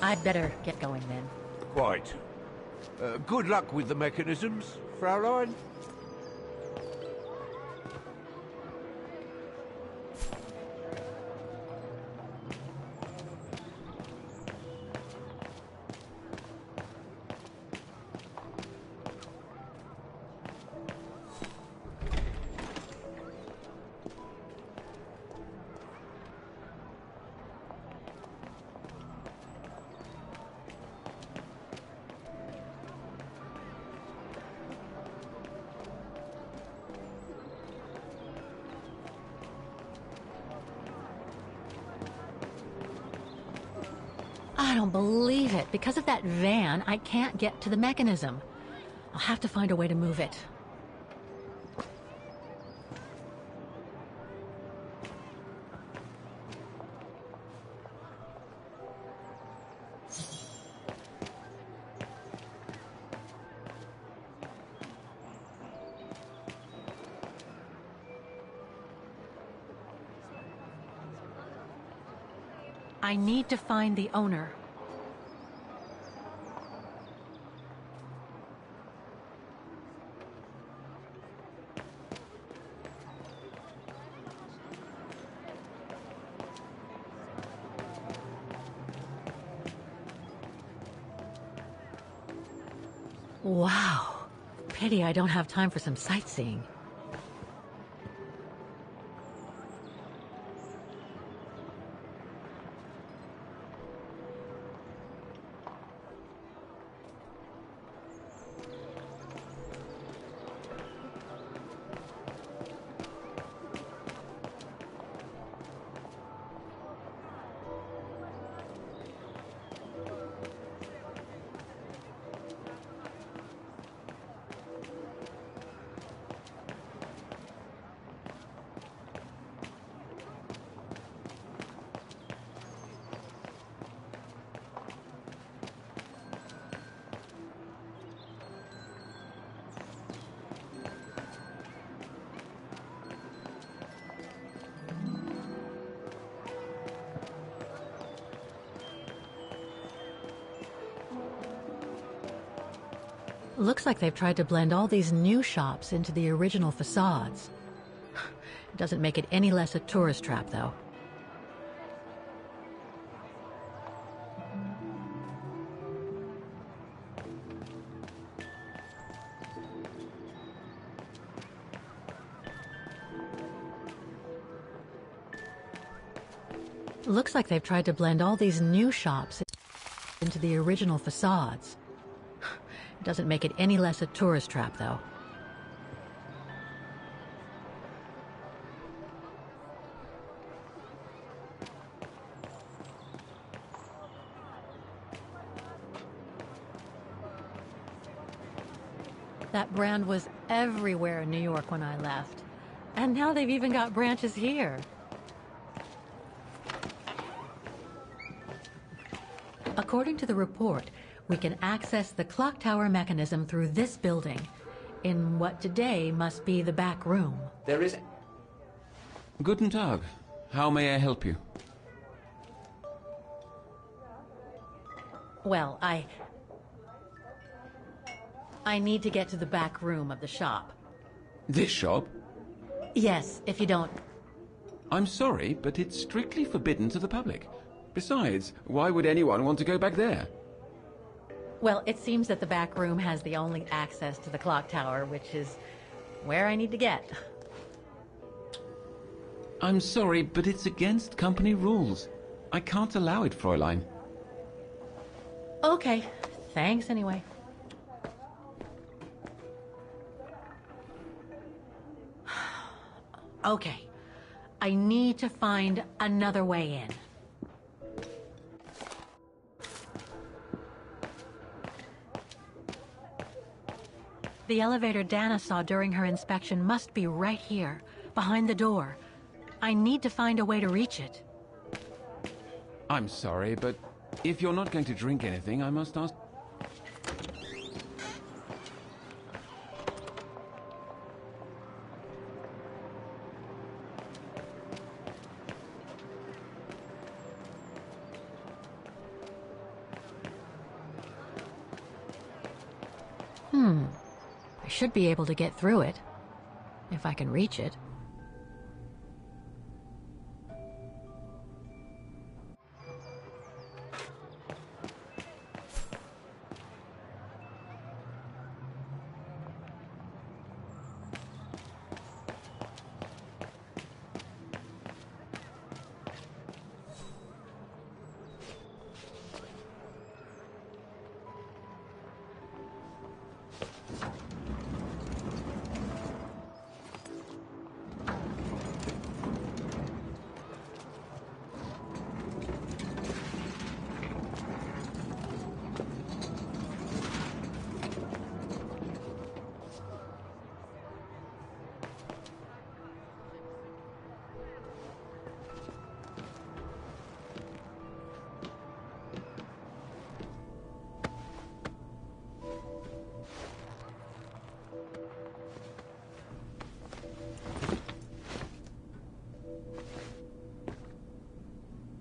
S2: I'd better get going then.
S16: Quite. Good luck with the mechanisms, Fraulein.
S2: I don't believe it. Because of that van, I can't get to the mechanism. I'll have to find a way to move it. I need to find the owner. Wow. Pity I don't have time for some sightseeing. Looks like they've tried to blend all these new shops into the original facades. It doesn't make it any less a tourist trap, though. Looks like they've tried to blend all these new shops into the original facades. It doesn't make it any less a tourist trap, though. That brand was everywhere in New York when I left. And now they've even got branches here. According to the report, we can access the clock tower mechanism through this building, in what today must be the back room.
S15: There is...
S19: Guten Tag. How may I help you?
S2: Well, I need to get to the back room of the shop.
S19: This shop?
S2: Yes, if you don't...
S19: I'm sorry, but it's strictly forbidden to the public. Besides, why would anyone want to go back there?
S2: Well, it seems that the back room has the only access to the clock tower, which is where I need to get.
S19: I'm sorry, but it's against company rules. I can't allow it, Fräulein.
S2: Okay, thanks anyway. Okay, I need to find another way in. The elevator Dana saw during her inspection must be right here, behind the door. I need to find a way to reach it.
S19: I'm sorry, but if you're not going to drink anything, I must ask...
S2: I should be able to get through it, if I can reach it.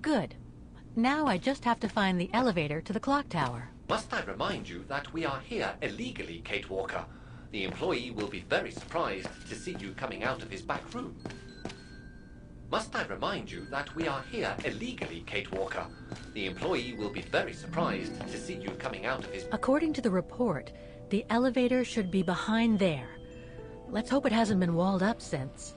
S2: Good. Now I just have to find the elevator to the clock tower.
S15: Must I remind you that we are here illegally, Kate Walker? The employee will be very surprised to see you coming out of his back room. Must I remind you that we are here illegally, Kate Walker? The employee will be very surprised to see you coming out of his...
S2: According to the report, the elevator should be behind there. Let's hope it hasn't been walled up since.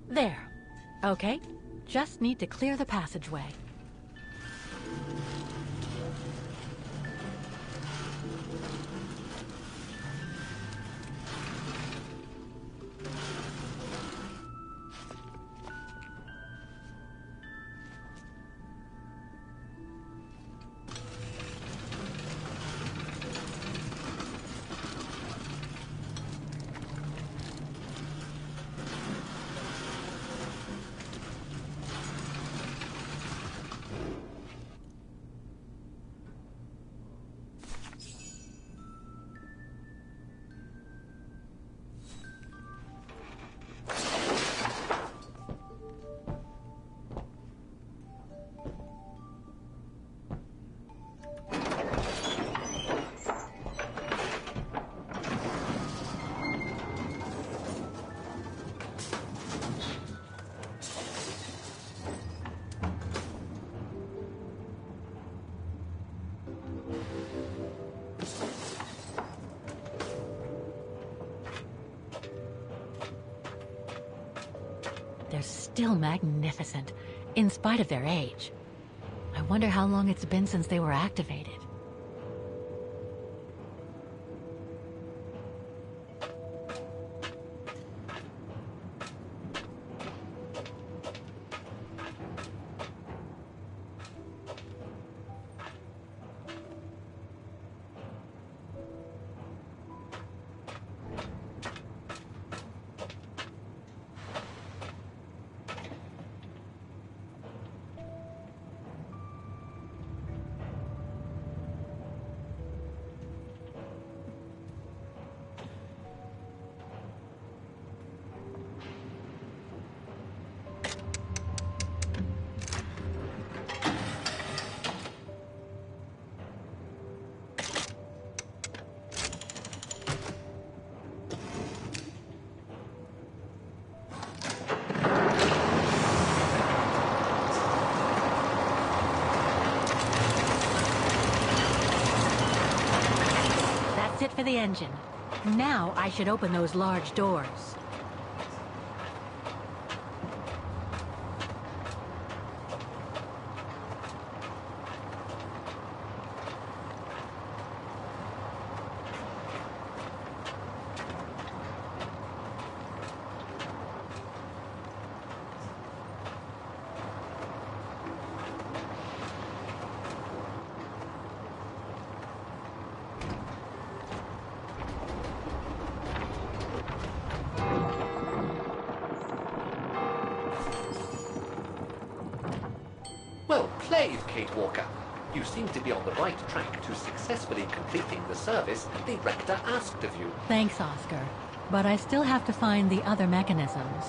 S2: There. Okay. Just need to clear the passageway. They're still magnificent, in spite of their age. I wonder how long it's been since they were activated. That's it for the engine. Now I should open those large doors.
S15: Well played, Kate Walker. You seem to be on the right track to successfully completing the service the Rector asked of you.
S2: Thanks, Oscar. But I still have to find the other mechanisms.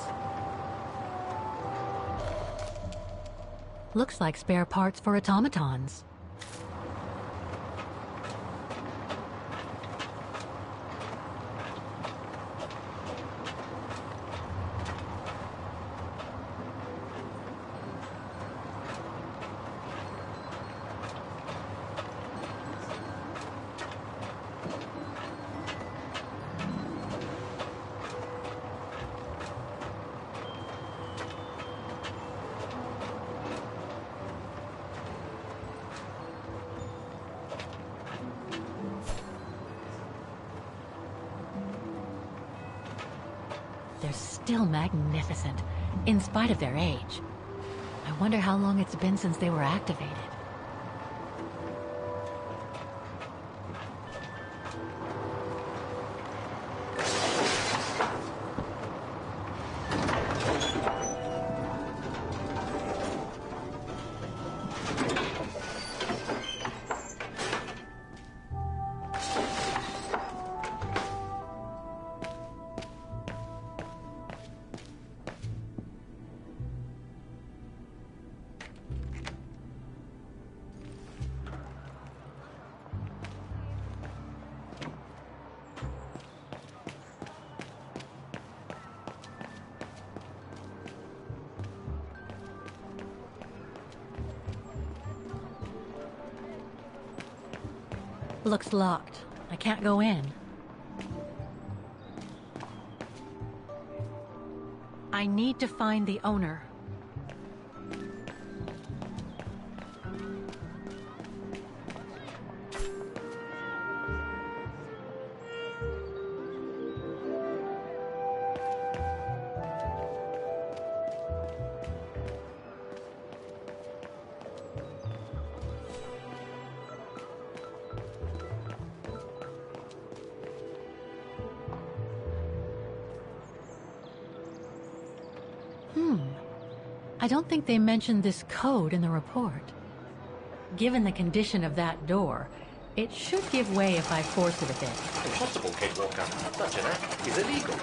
S2: Looks like spare parts for automatons. They're still magnificent, in spite of their age. I wonder how long it's been since they were activated. Looks locked. I can't go in. I need to find the owner. I don't think they mentioned this code in the report. Given the condition of that door, it should give way if I force it a bit.
S15: Impossible, Kate Walker. Such an act is illegal.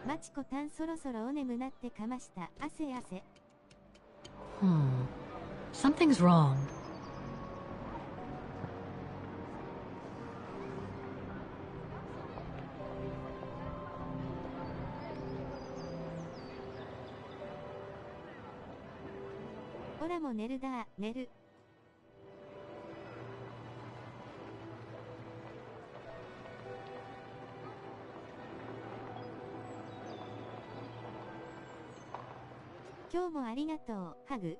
S4: Machiko tan sorosoro o nemu natte kamashita. Ase ase.
S2: Something's wrong.
S4: Ora mo neru da, neru. 今日もありがとう、ハグ。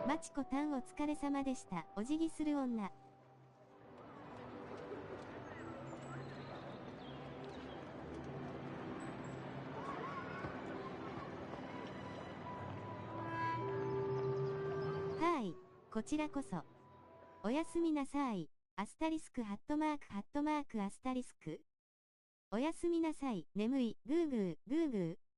S4: マチコタンお疲れ様でした。お辞儀する女。はい、こちらこそ。おやすみなさい。アスタリスクハットマークハットマークアスタリスク。おやすみなさい。眠い。グーグー、グーグー。